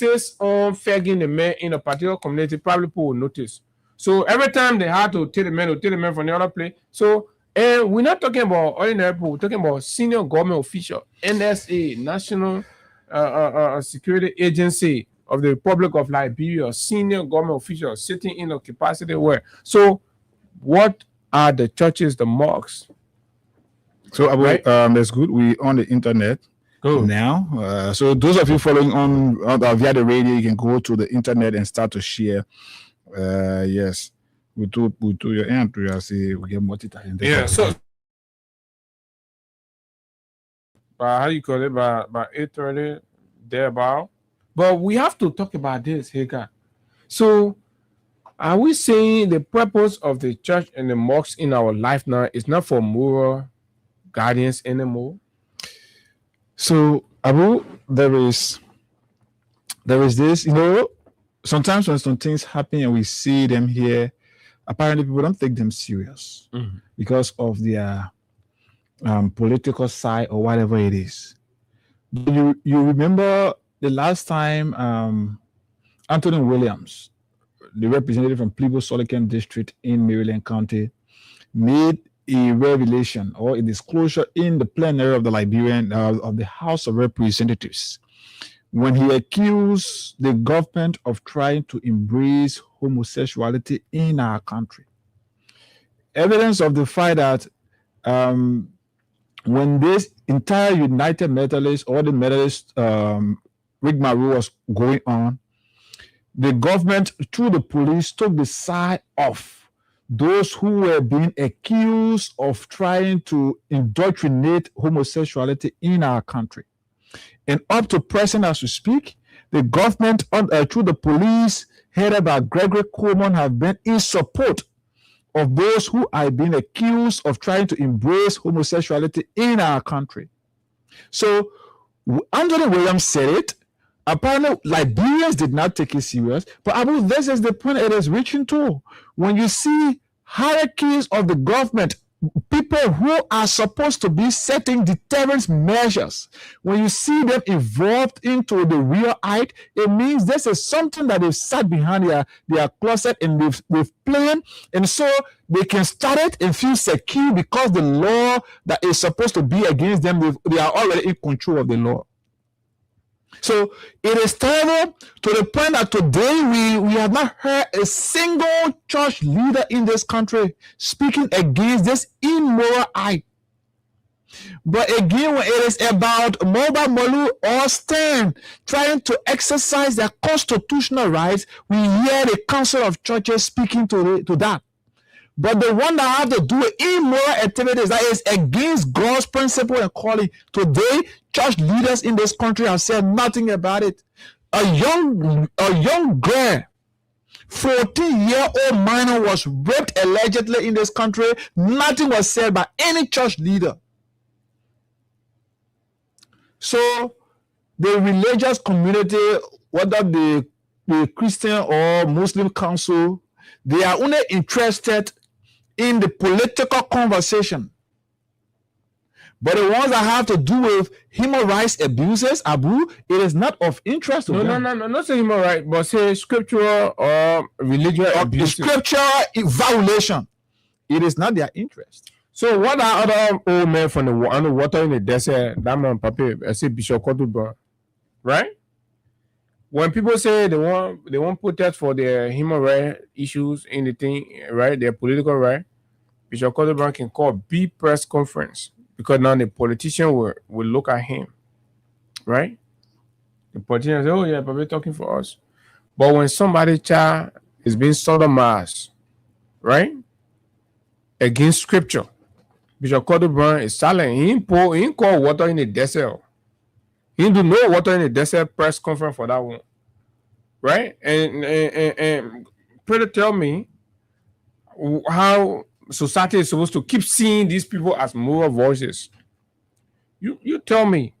insists on fagging the men in a particular community, probably people will notice. So every time they had to take the men from the other place. So and we're not talking about ordinary people, we're talking about senior government official, NSA, National Security Agency of the Republic of Liberia, senior government officials sitting in a capacity where. So what are the churches, the mosques? So right? That's good. We on the internet now. So those of you following on via the radio, you can go to the internet and start to share. Yes, we do your end. We see we get multitasking. Yeah. So how you call it? By 8:30 thereabout. But we have to talk about this, Hagar. So are we saying the purpose of the church and the mosque in our life now is not for moral guardians anymore? So Abu, there is this, sometimes when some things happen and we see them here, apparently people don't take them serious because of their political side or whatever it is. You remember the last time Anthony Williams, the representative from Plebo-Solican District in Maryland County, made a revelation or a disclosure in the plenary of the Liberian of the House of Representatives when he accused the government of trying to embrace homosexuality in our country. Evidence of the fact that when this entire United Methodist or the Methodist rigmarole was going on, the government, through the police, took the side of those who were being accused of trying to indoctrinate homosexuality in our country. And up to present as we speak, the government, through the police, headed by Gregory Coleman, have been in support of those who are being accused of trying to embrace homosexuality in our country. So Anthony Williams said it. Apparently, Liberians did not take it serious. But Abu, this is the point it is reaching to. When you see hierarchies of the government, people who are supposed to be setting deterrence measures, when you see them involved into the real act, it means this is something that they've sat behind their closet and they've planned, and so they can start it and feel secure because the law that is supposed to be against them, they are already in control of the law. So it is terrible to the point that today we have not heard a single church leader in this country speaking against this immoral act. But again, when it is about Mobile Molu or Stern trying to exercise their constitutional rights, we hear the Council of Churches speaking to that. But the one that have to do with immoral activities that is against God's principle and calling, today, church leaders in this country have said nothing about it. A young girl, 14-year-old minor was raped allegedly in this country. Nothing was said by any church leader. So the religious community, whether the Christian or Muslim council, they are only interested in the political conversation. But the ones that have to do with human rights abuses, Abu, it is not of interest to them. No, not say human rights, but say scriptural or religious abuse. Scriptural violation. It is not their interest. So what are other old men from the water in the desert, that man Papi, I say Bishop Kotuba, right? When people say they want protest for their human rights issues in the thing, right? Their political right, Bishop Kotuba can call B press conference because now the politician will look at him, right? The politician say, "Oh yeah, Papi talking for us," but when somebody's child is being sodomized, right, against scripture, Bishop Kotuba is silent. He ain't call water in the desert. He didn't do no water in the desert press conference for that one, right? And pray to tell me how society is supposed to keep seeing these people as moral voices. You tell me,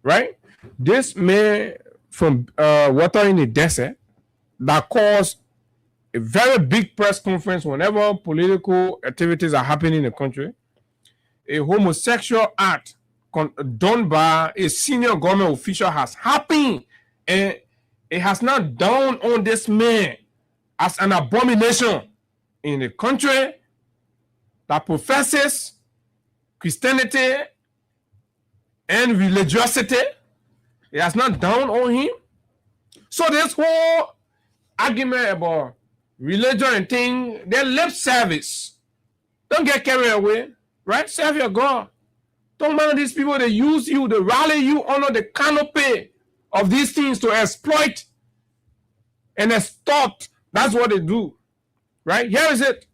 right? This man from water in the desert that caused a very big press conference whenever political activities are happening in the country, a homosexual act done by a senior government official has happened, and it has not dawned on this man as an abomination in a country that professes Christianity and religiosity. It has not dawned on him. So this whole argument about religion and thing, they're lip service. Don't get carried away, right? Serve your God. Don't mind these people. They use you, they rally you under the canopy of these things to exploit and extort. That's what they do, right? Here is it.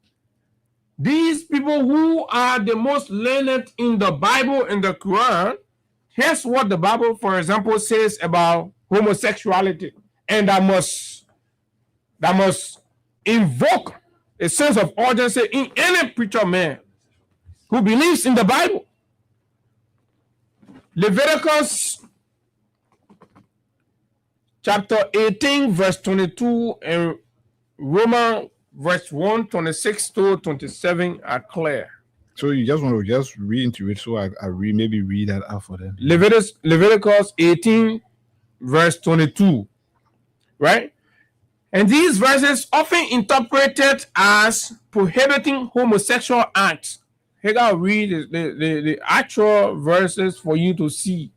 These people who are the most learned in the Bible, in the Quran, here's what the Bible, for example, says about homosexuality, and that must invoke a sense of urgency in any preacher man who believes in the Bible. Leviticus chapter 18, verse 22, and Romans verse 1, 26 to 27 are clear. So you just want to just read into it, so I maybe read that out for them. Leviticus 18, verse 22, right? And these verses often interpreted as prohibiting homosexual acts. Here I'll read the actual verses for you to see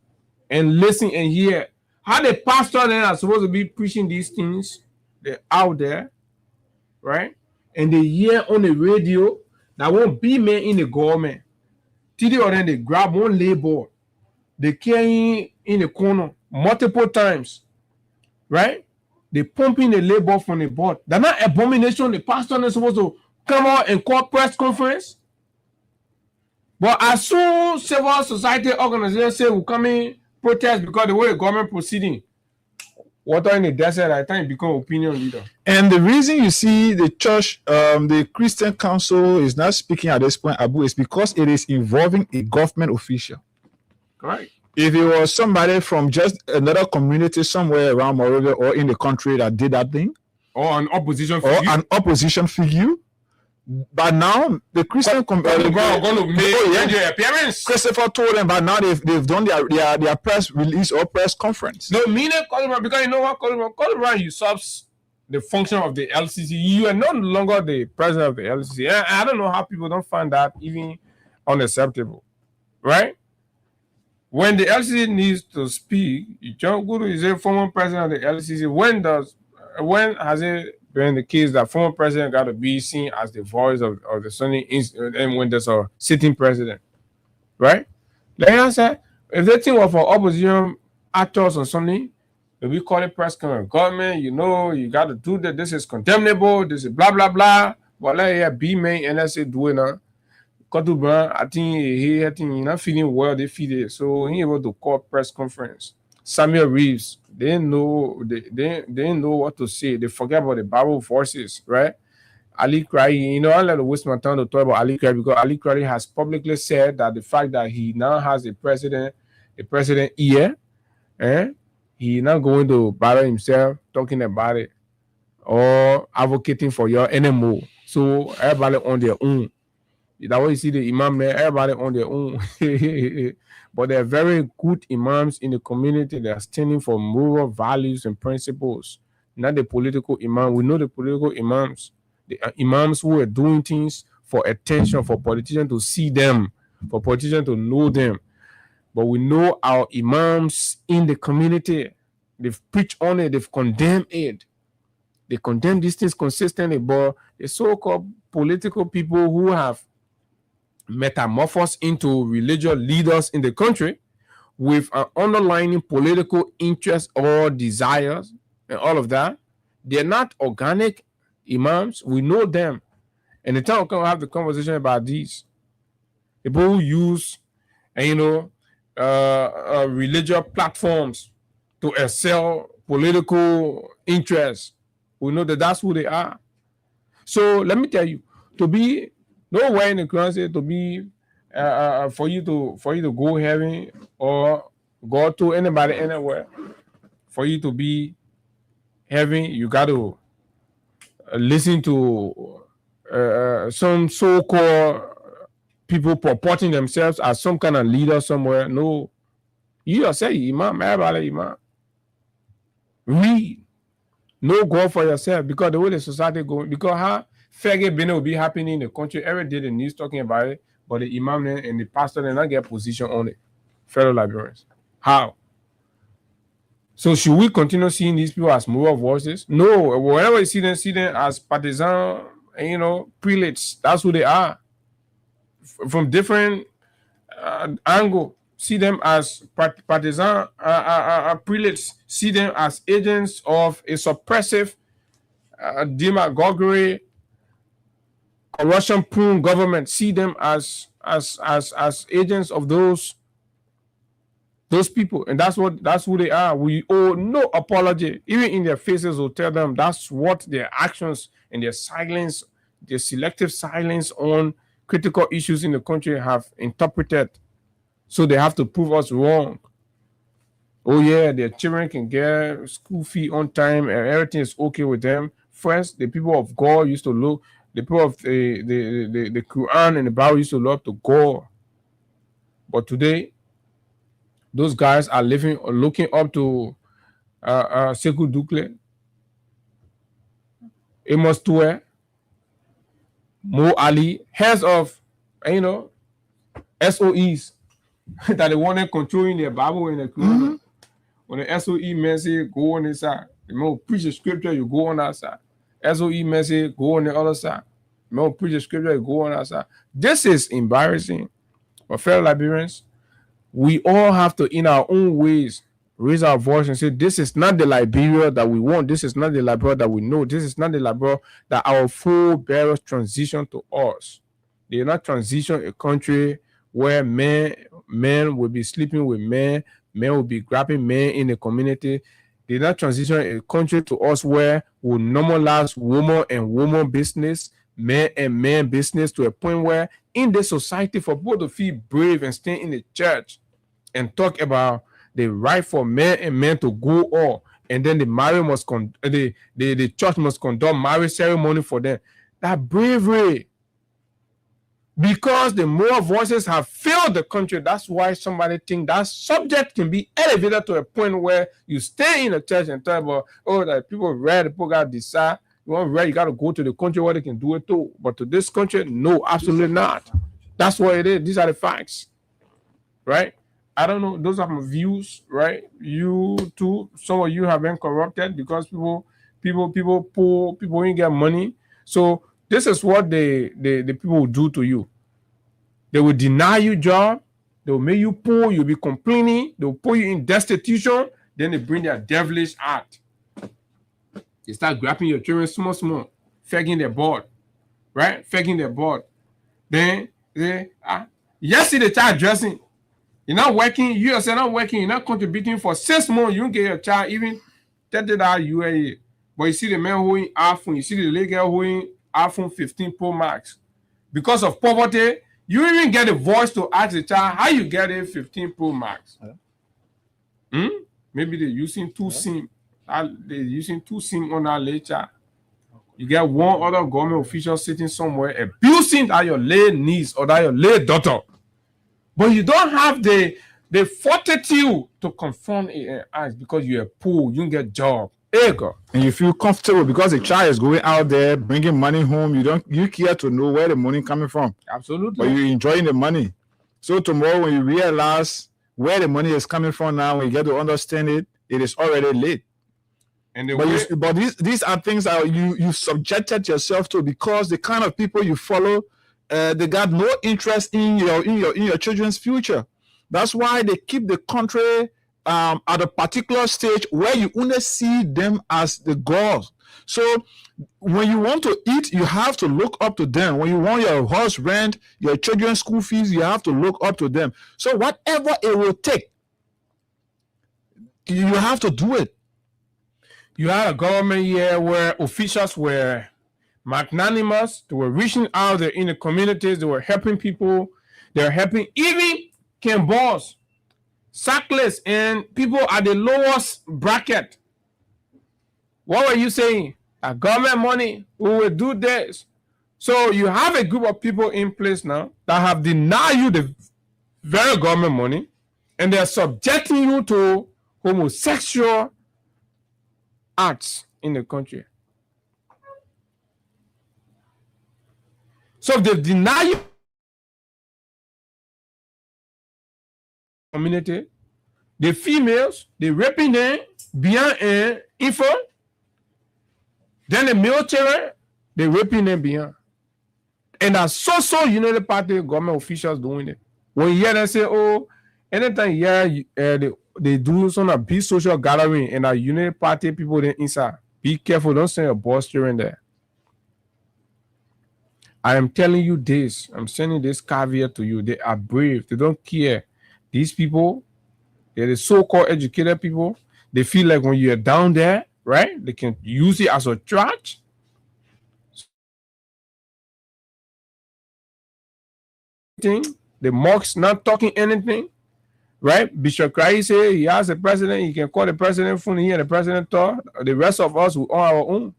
and listen and hear how the pastor then are supposed to be preaching these things. They're out there, right? And they hear on the radio that won't be men in the government. Till or then they grab one label, they carry in the corner multiple times, right? They pumping the label from the board. They're not abomination. The pastor is supposed to come out and call press conference. But as soon civil society organizations say we come in protest because the way the government proceeding, water in the desert, I think become opinion leader. And the reason you see the church, the Christian Council is not speaking at this point, Abu, is because it is involving a government official. Correct. If it was somebody from just another community somewhere around Monrovia or in the country that did that thing, or an opposition figure, but now the Christian appearance. Christopher told them, but now they've done their press release or press conference. No, meaning because you know what, Colin usurps the function of the LCC. You are no longer the president of the LCC. I don't know how people don't find that even unacceptable, right? When the LCC needs to speak, John Guru is a former president of the LCC. When has it been the case that former president got to be seen as the voice of the Sunni, and when there's a sitting president, right? Like I said, if they think of opposition actors or something, if we call it press conference, government, you got to do that. This is condemnable. This is blah blah blah. But let here be me and let's say do it now. I think he not feeling well. They feel it, so he able to call press conference. Samuel Reeves, they didn't know what to say. They forget about the Bible verses, right? Ali Krayi, I let waste my time to talk about Ali Krayi because Ali Krayi has publicly said that the fact that he now has a president ear, he not going to bother himself talking about it or advocating for your anymore. So everybody on their own. That's why you see the imam there, everybody on their own. But they're very good imams in the community. They are standing for moral values and principles, not the political imam. We know the political imams, the imams who are doing things for attention, for politicians to see them, for politicians to know them. But we know our imams in the community, they've preached on it, they've condemned it. They condemn these things consistently, but the so-called political people who have metamorphosed into religious leaders in the country with an underlying political interest or desires and all of that, they're not organic imams. We know them. And the time will come, we'll have the conversation about these. People who use, religious platforms to excel political interests. We know that that's who they are. So let me tell you, to be nowhere in the Quran says to be for you to go heaven or go to anybody anywhere. For you to be heaven, you got to listen to some so-called people purporting themselves as some kind of leader somewhere. No, you just say imam, everybody imam. Read Know God for yourself, because the way the society going, because how faggot business will be happening in the country every day, the news talking about it, but the imam and the pastor they not get position on it. Fellow Liberians, how? So should we continue seeing these people as moral voices? No. Whenever you see them as partisan, prelates. That's who they are. From different angle, see them as partisan prelates. See them as agents of a suppressive, demagoguery, corruption-prone government. See them as agents of those people, and that's who they are. We owe no apology. Even in their faces, will tell them that's what their actions and their silence, their selective silence on critical issues in the country have interpreted. So they have to prove us wrong. Oh yeah, their children can get school fee on time and everything is okay with them. First, the people of God used to look. The people of the Quran and the Bible used to look up to God. But today, those guys are looking up to Sekou Dukle, Amos Toué, Mo Ali, heads of SOEs that they want to controlling their Bible and the Quran. When the SOE message go on this side, the more preach the scripture, you go on that side. SOE message go on the other side. The more preach the scripture, you go on that side. This is embarrassing. But fellow Liberians, we all have to, in our own ways, raise our voice and say, this is not the Liberia that we want. This is not the Liberia that we know. This is not the Liberia that our forebearers transition to us. They will not transition a country where men will be sleeping with men will be grabbing men in the community. They not transition a country to us where we normalize woman and woman business, men and men business, to a point where in the society, for people to feel brave and stay in the church and talk about the right for men and men to go on, and then the church must conduct marriage ceremony for them. That bravery, because the more voices have filled the country, that's why somebody think that subject can be elevated to a point where you stay in the church and talk about, that people read, people got to decide. You want read, you got to go to the country where they can do it too. But to this country, no, absolutely not. That's what it is. These are the facts, right? I don't know. Those are my views, right? You too. Some of you have been corrupted because people pull, people ain't get money. So this is what the people will do to you. They will deny you job. They will make you poor. You'll be complaining. They will put you in destitution. Then they bring their devilish act. They start grabbing your children small, fagging their board, right? Fagging their board. Then yesterday they start dressing. You're not working. You yourself not working. You're not contributing for 6 months. You don't get your child even $30 UAE. But you see the man holding iPhone. You see the lady girl holding iPhone 15 Pro Max. Because of poverty, you even get a voice to ask the child how you get a 15 Pro Max. Maybe they're using two SIM. They're using two SIM on that later. You get one other government official sitting somewhere abusing that your late niece or that your late daughter. But you don't have the fortitude to confront it because you're poor, you don't get a job. And you feel comfortable because the child is going out there bringing money home. You care to know where the money coming from. Absolutely. But you're enjoying the money. So tomorrow when you realize where the money is coming from now, when you get to understand it, it is already late. And these are things that you subjected yourself to because the kind of people you follow, they got no interest in your children's future. That's why they keep the country at a particular stage where you only see them as the gods. So when you want to eat, you have to look up to them. When you want your house rent, your children's school fees, you have to look up to them. So whatever it will take, you have to do it. You had a government here where officials were magnanimous. They were reaching out there in the communities. They were helping people. They were helping even Ken Boss, Sackless, and people at the lowest bracket. What were you saying? Government money, we will do this. So you have a group of people in place now that have denied you the very government money, and they're subjecting you to homosexual acts in the country. So if they deny you community, the females, they raping them beyond info, then the military, they raping them beyond. And that's so United Party government officials doing it. When you hear them say, oh, anytime you hear they do some big social gathering and a United Party people then inside, be careful, don't send your boss during there. I am telling you this, I'm sending this caveat to you. They are brave, they don't care. These people, they're the so-called educated people. They feel like when you're down there, right, they can use it as a trash. The mocks not talking anything, right? Bishop Cry say he has the president, he can call the president phone here, the president talk. The rest of us will on our own.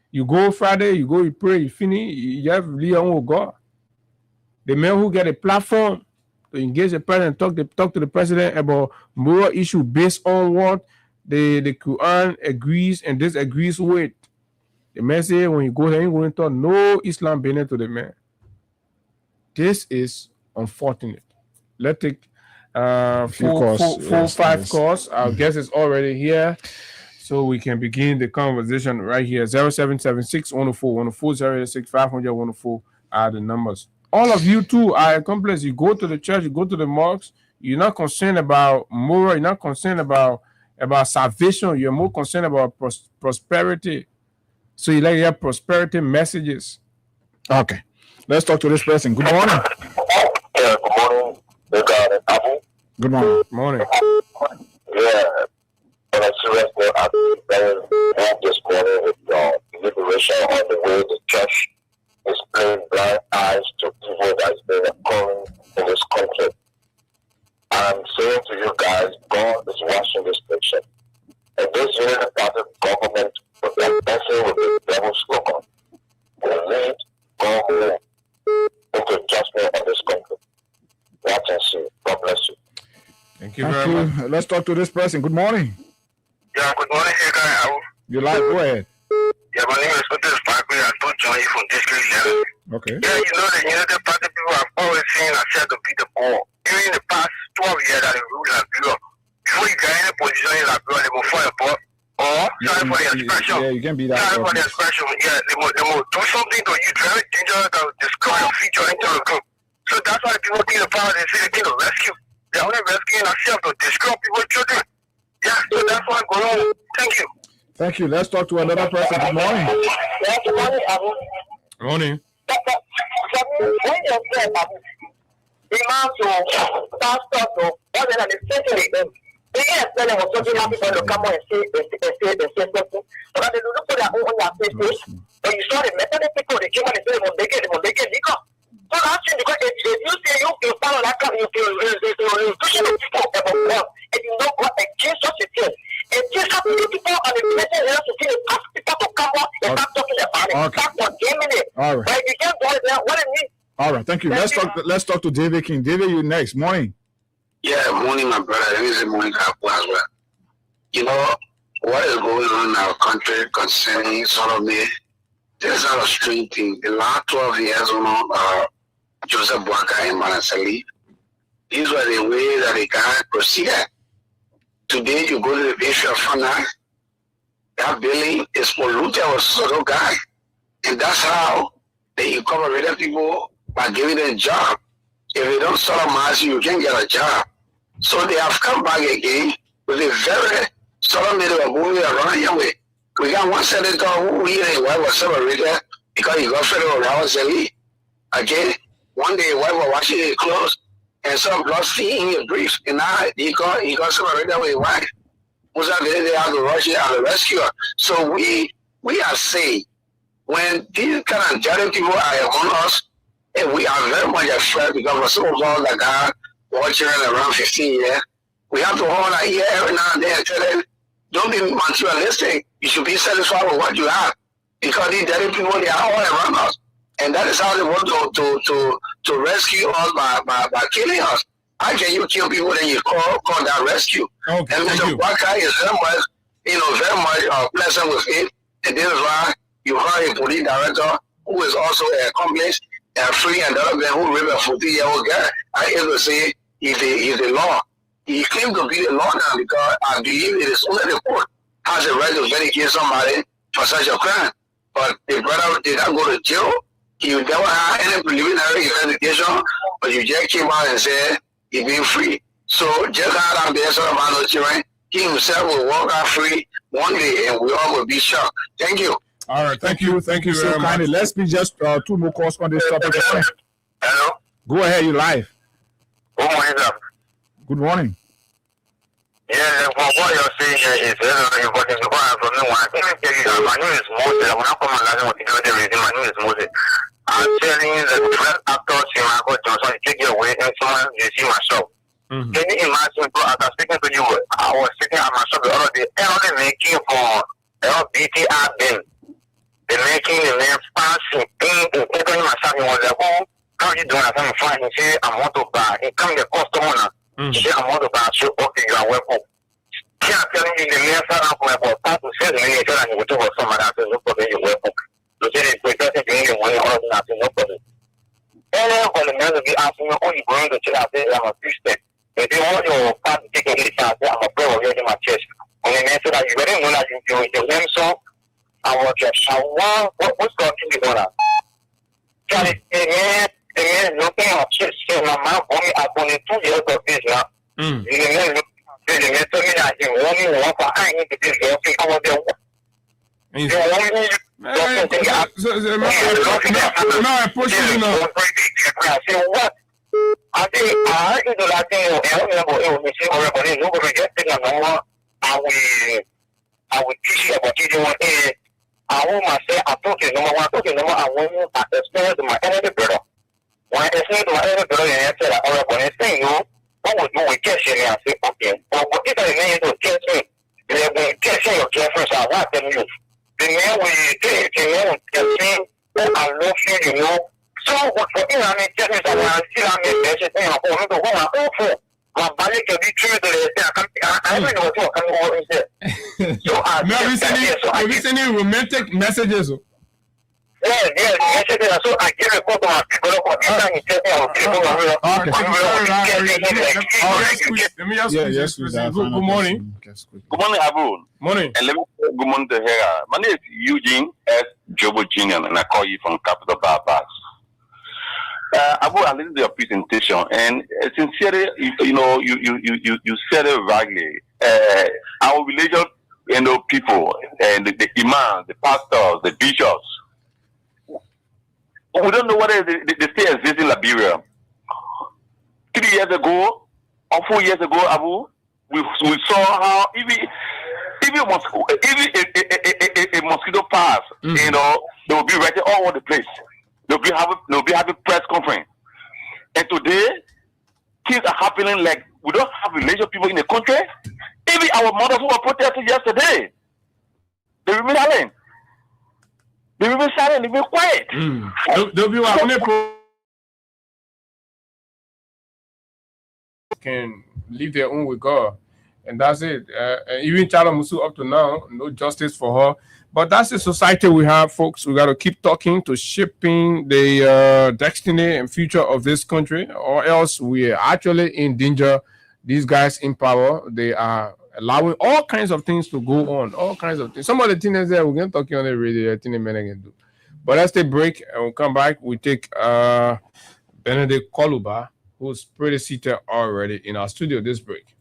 You go Friday, you go, you pray, you finish, you have Leon with God. The men who get a platform to engage the president, talk to the president about moral issue based on what the Quran agrees and disagrees with. The man say when you go there, you're going to talk no Islam bene to the man. This is unfortunate. Let's take 5 calls. Our guest is already here, so we can begin the conversation right here. 0776 104 104 086 500 104 are the numbers. All of you too are accomplices. You go to the church, you go to the mosques. You're not concerned about moral. You're not concerned about salvation. You're more concerned about prosperity. So you like your prosperity messages. Okay. Let's talk to this person. Good morning. Yeah, good morning. Good morning. Morning. Yeah. On a serious note, I've been very moved this morning with liberation on the way the church is playing blind eyes to evil that's been occurring in this country. I'm saying to you guys, God is watching this nation. And this United Party government, with their blessing with the devil's slogan, will lead God into judgment on this country. Watch and see. God bless you. Thank you very much. Let's talk to this person. Good morning. Yeah, good morning, here, guys. You like, go ahead. Yeah, my name is Otis Parkway. I told Johnny from District 11. Okay. Yeah, you know, the United Party people have always seen ourselves to be the poor. Even in the past 12 years that they ruled Liberia, before you get any position in Liberia, they will fall apart. Or, sorry for the expression. Yeah, you can be that. Sorry for the expression. Yeah, they will do something to you very dangerous that will destroy your future into the group. So that's why people think the power, they say they think of rescue. They're only rescuing ourselves to destroy people's children. Yeah, so that's what's going on. Thank you. Thank you. Let's talk to another person. Good morning. Yeah, good morning, Abu. Morning. When you say imams or pastors or whatever, they say to them, they get explaining what something happens when they come on and say something. But they don't put their own face. But you saw the method people, they came on and say, they get liquor. So that's because if you say you follow that, you pushing the people about God, and you know what against such a thing. And just have people on the president has to ask people to come out and start talking about it. Start condemning it. All right. But if you can't do it, what it means. All right. Thank you. Let's talk to David King. David, you next. Morning. Yeah, morning, my brother. Let me say morning as well. You know, what is going on in our country concerning sodomy? There's not a strange thing. The last 12 years, Joseph Boakai and Manasali, these were the way that the guy proceeded. Today, you go to the Bishop of Fana, that building is polluted with sort guy. And that's how they incorporated people by giving them a job. If they don't sodomize you, you can't get a job. So they have come back again with a very sodomy they were going around here with. We got one senator who he and his wife was separated because he got federal allowance. Again, one day his wife was washing his clothes and some blood stain in his brief. And now he got separated with his wife. Musa they have to rush it and to rescue her. So we are saying when these kind of judging people are among us, and we are very much afraid because for some of us that are watching around 15 years, we have to hold our ear every now and then and tell them, don't be materialistic. You should be satisfied with what you have. Because these dirty people, they are all around us. And that is how they want to rescue us by killing us. How can you kill people and you call that rescue? Okay, and Mr. Waka is very much pleasant with it. And this is why you heard a police director who is also an accomplice and free, and the other man who raped a 14-year-old girl. I ever say he's the law. He claimed to be the law now because I believe it is only the court has the right to vindicate somebody for such a crime. But the brother did not go to jail. He never had any preliminary investigation, but you just came out and said he's being free. So just out of there, sort of man, children, he himself will walk out free one day, and we all will be shocked. Thank you. All right, thank you very So much. kindly, let's be just two more calls on this topic. Hello. Go ahead, you live. Good morning, sir. Good morning. Yeah, what you're saying here is very important. From no one, let me tell you, my name is Moses. When I come and listen to the reason, my name is Moses. I'm telling you that the first actor, Michael Johnson, take you away and someone you see my show. Can you imagine, bro, as I'm speaking to you, I was sitting at my shop the other day, only making for LBTR bin. They're making the name fancy thing, and taking my shop, he was like, oh, how you doing? I said, I'm fine. He said, I want to buy. He come the customer. He said, I want to buy. So, okay, you are welcome. Can't tell me the name for about 5 to 7 minutes, and he will talk about somebody. I said, no problem, you're welcome. So, he said, if doesn't bring the money, all of that, I said, no problem. And then, when the man will be asking me, oh, you're going to church? I said, I'm a Christian. If they want your part to take a hit, I said, I'm a prayer warrior in my church. And the man said that you better know that you're your name song. I want to what's going to be going on? Charlie, the man looking at church, so my mom bought me up only 2 years of this now. The man told me that he wanted one for I need to do this. I was there. I push you now. I said, what? I think I heard the last thing you say, or about it, nobody just think I will teach you about teaching one thing. I want myself, I told you, number one, I want you to explain to my elder brother. When I explain to my elder brother, and I said, all right, when I say, what would you with catching me? I said, okay. But what if the man will catch me? They will catch your girlfriend, so I want them you. The man will catch me, I love you, you know. So, what for you, I mean, tell me that when I see that man, they say, I'm going to go awful. My body can be true to the I don't know what you're coming over. So, Have you seen any romantic messages? Yeah. So I give a call to my people. Let me ask you this. Good morning. Good morning, Abu. Morning. And let me say good morning to Hera. My name is Eugene S. Jobo Jr., and I call you from Capital Barbas. Abu, I listened to your presentation, and sincerely, you said it rightly. Our religious, people, and the imams, the pastors, the bishops, we don't know whether they still exist in Liberia. 3 years ago, or 4 years ago, Abu, we saw how even a mosquito pass, they will be writing all over the place. They'll be having press conference. And today, things are happening like we don't have religious people in the country. Even our mothers who were protesting yesterday, they remain silent. They remain silent, they remain quiet. Can leave their own with God. And that's it. Even Chala Musu up to now, no justice for her. But that's the society we have, folks. We got to keep talking to shaping the destiny and future of this country, or else we are actually in danger. These guys in power, they are allowing all kinds of things to go on, all kinds of things. Some of the things there, we're going to talk on the radio, do. But let's take a break and we'll come back. We take Benedict Koluba, who's pretty seated already in our studio this break.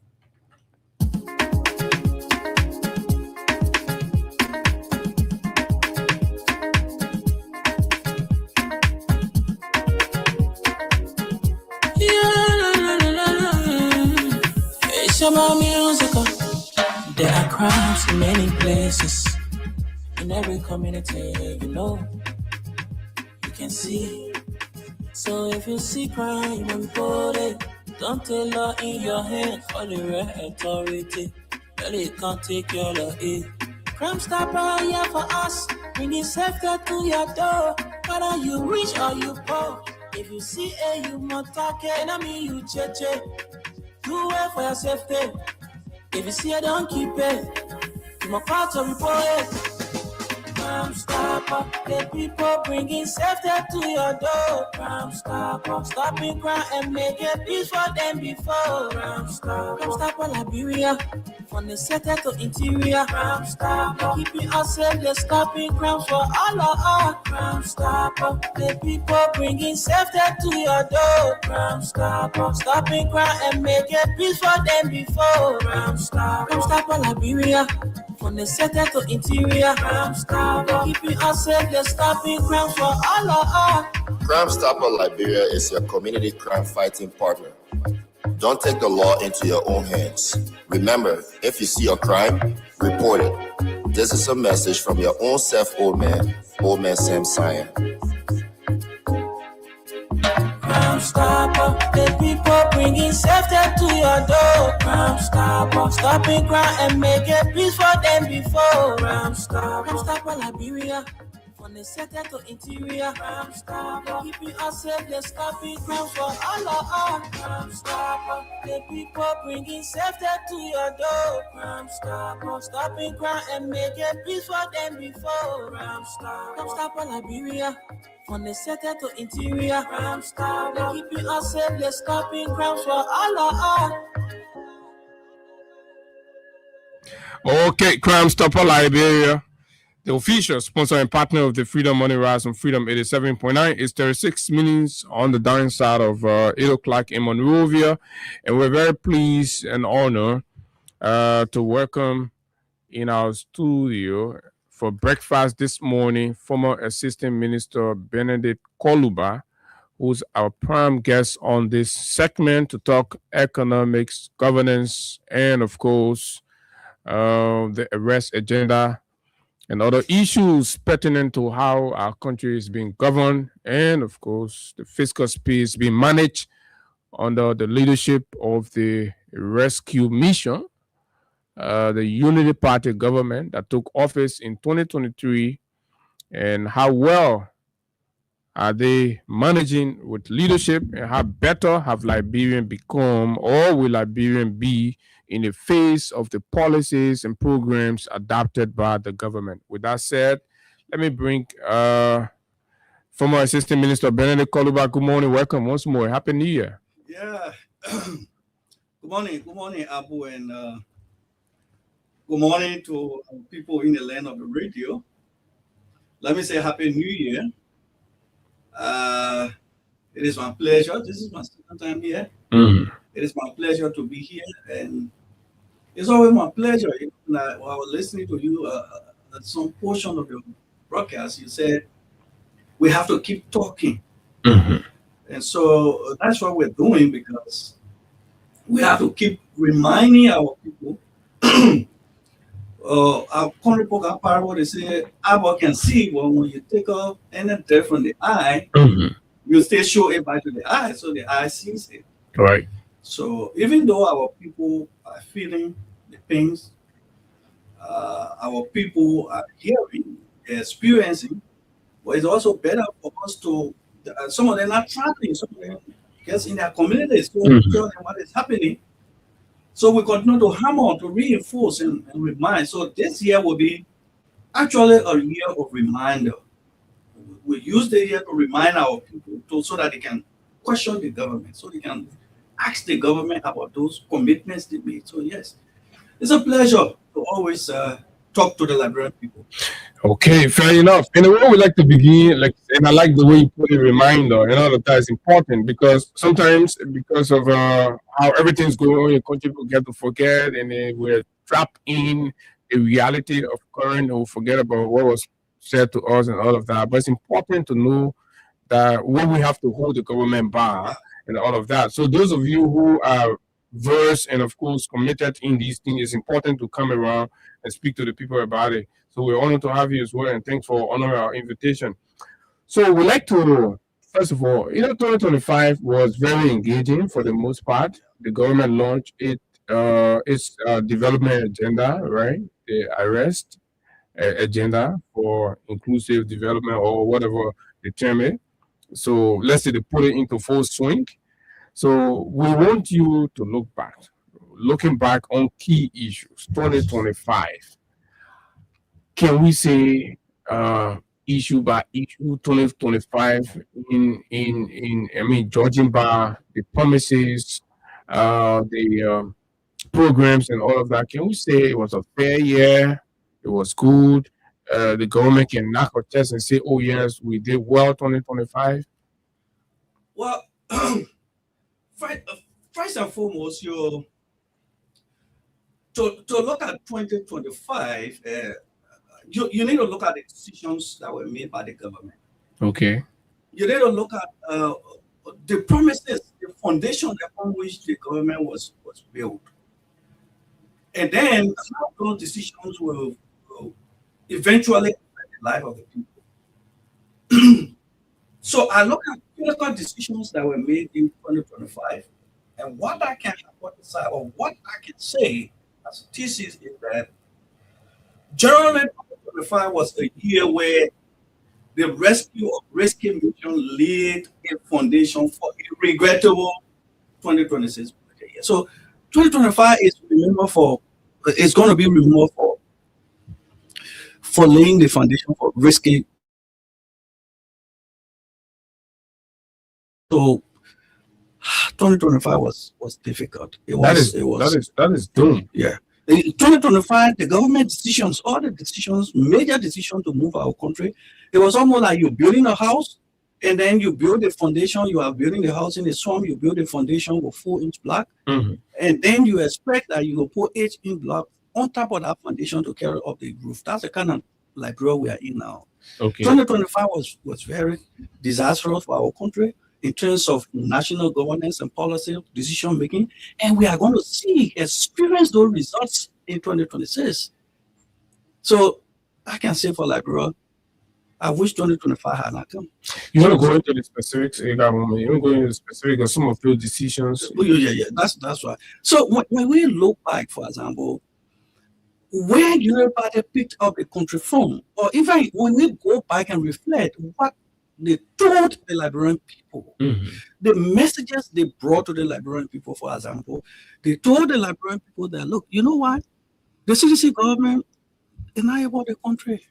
It's about music. There are crowds in many places. In every community, you can see. So if you see crime and body, don't take law in your hands for the right authority. Really can't take your law in. Crime stopper here for us. Bringing safety to your door. Whether you rich or you poor. If you see you must talk it. I mean you cheche. Do it for your safety. If you see don't keep it. You must call to report it. Crime Stopper, the people bringing safety to your door. Crime Stopper, stopping crime and making peace for them before. Crime Stopper, Liberia, from the center to interior. Crime Stopper, keeping us safe, they're stopping crime for all of us. Crime Stopper, the people bringing safety to your door. Crime Stopper, stopping crime and making peace for them before. Crime Stopper, Liberia, from the center to interior. Crime Stopper, keeping us safe, they're stopping crime for all of us. Crime Stopper Liberia is your community crime fighting partner. Don't take the law into your own hands. Remember, if you see a crime, report it. This is a message from your own self, Old Man Sam Cyan. Crime Stopper, the people bringing safety to your door. Crime Stopper, stopping crime and making peace for them before. Crime Stopper, Liberia, from the center to interior. Crime Stopper, keeping us safe, they're stopping crime for all of us. Crime Stopper, the people bringing safety to your door. Crime Stopper, stopping crime and making peace for them before. Crime Stopper, Liberia, from the center to interior. Crime Stopper, keeping us safe, they're stopping crime for all of us. Okay, Crime Stopper Liberia, the official sponsor and partner of the Freedom Money Rise on Freedom 87.9, is 36 minutes on the downside of 8 o'clock in Monrovia. And we're very pleased and honored to welcome in our studio for breakfast this morning former Assistant Minister Benedict Koluba, who's our prime guest on this segment to talk economics, governance, and of course, the arrest agenda and other issues pertinent to how our country is being governed, and of course, the fiscal space being managed under the leadership of the rescue mission, the Unity Party government that took office in 2023, and how well are they managing with leadership, and how better have Liberian become, or will Liberian be in the face of the policies and programs adopted by the government? With that said, let me bring former Assistant Minister Benedict Koluba. Good morning, welcome once more. Happy New Year. Yeah. Good morning, Abu, and good morning to people in the land of the radio. Let me say Happy New Year. It is my pleasure. This is my second time here. It is my pleasure to be here, and it's always my pleasure. While I was listening to you at some portion of your broadcast, you said we have to keep talking. And so that's what we're doing, because we have to keep reminding our people. Our country book, our parable, they say, Abba can see, well, when you take off any dirt from the eye, you still show it back to the eye, so the eye sees it. Right. So even though our people are feeling the pains, our people are hearing, they're experiencing, but it's also better for us to, some of them are traveling, some of them just in their communities, to tell them what is happening. So we continue to hammer, to reinforce and remind. So this year will be actually a year of reminder. We use the year to remind our people so that they can question the government, so they can ask the government about those commitments they made. So yes, it's a pleasure to always talk to the Liberian people. Okay, fair enough. And the way we like to begin, and I like the way you put a reminder, and all of that is important, because sometimes, because of how everything's going on in the country, people get to forget, and then we're trapped in the reality of current, or forget about what was said to us and all of that. But it's important to know that when we have to hold the government back and all of that. So those of you who are versed and of course committed in these things, it's important to come around and speak to the people about it. So we're honored to have you as well, and thanks for honoring our invitation. So we'd like to, first of all, 2025 was very engaging for the most part. The government launched its development agenda, right? The arrest agenda for inclusive development, or whatever the term is. So let's say they put it into full swing. So we want you to looking back on key issues, 2025. Can we say issue by issue 2025 judging by the promises, the programs and all of that. Can we say it was a fair year? It was good. The government can knock our chest and say, "Oh yes, we did well 2025." Well, first and foremost, to look at 2025, you need to look at the decisions that were made by the government. Okay. You need to look at the promises, the foundation upon which the government was built. And then how those decisions will eventually affect the life of the people. So I look at critical decisions that were made in 2025, and what I can hypothesize or what I can say as a thesis is that generally 2025 was a year where the rescue of risky mission laid a foundation for a regrettable 2026 year. So 2025 is it's going to be remembered for laying the foundation for risky. So 2025 was difficult. That is doomed. Yeah. In 2025, the government decisions, all the decisions, major decisions to move our country, it was almost like you're building a house and then you build the foundation. You are building the house in the swamp, you build the foundation with 4-inch block, and then you expect that you will put 8-inch block on top of that foundation to carry up the roof. That's the kind of Liberia we are in now. Okay. 2025 was very disastrous for our country in terms of national governance and policy decision making, and we are going to experience those results in 2026. So I can say for Liberia, I wish 2025 had not come. You want to go into the specifics, you want to go into the specifics of some of those decisions? Yeah, that's right. So when we look back, for example, where Union Party picked up the country from, or even when we go back and reflect what they told the Liberian people, the messages they brought to the Liberian people, for example, they told the Liberian people that, look, you know what? The CDC government is not about the country.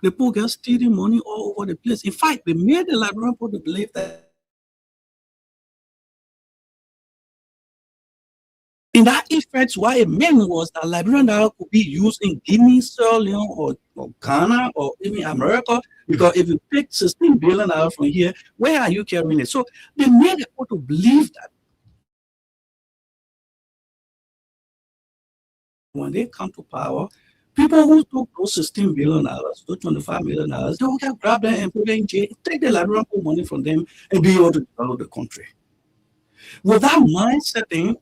The people get stealing money all over the place. In fact, they made the Liberian people believe that in that effect, what it meant was that Liberian dollar could be used in Guinea, Sierra Leone, or Ghana, or even America, because if you pick $16 billion from here, where are you carrying it? So they made people to believe that when they come to power, people who took those $16 billion, those $25 million, they will get grab them and put them in jail, take the Liberian money from them, and be able to develop the country. With that mindset in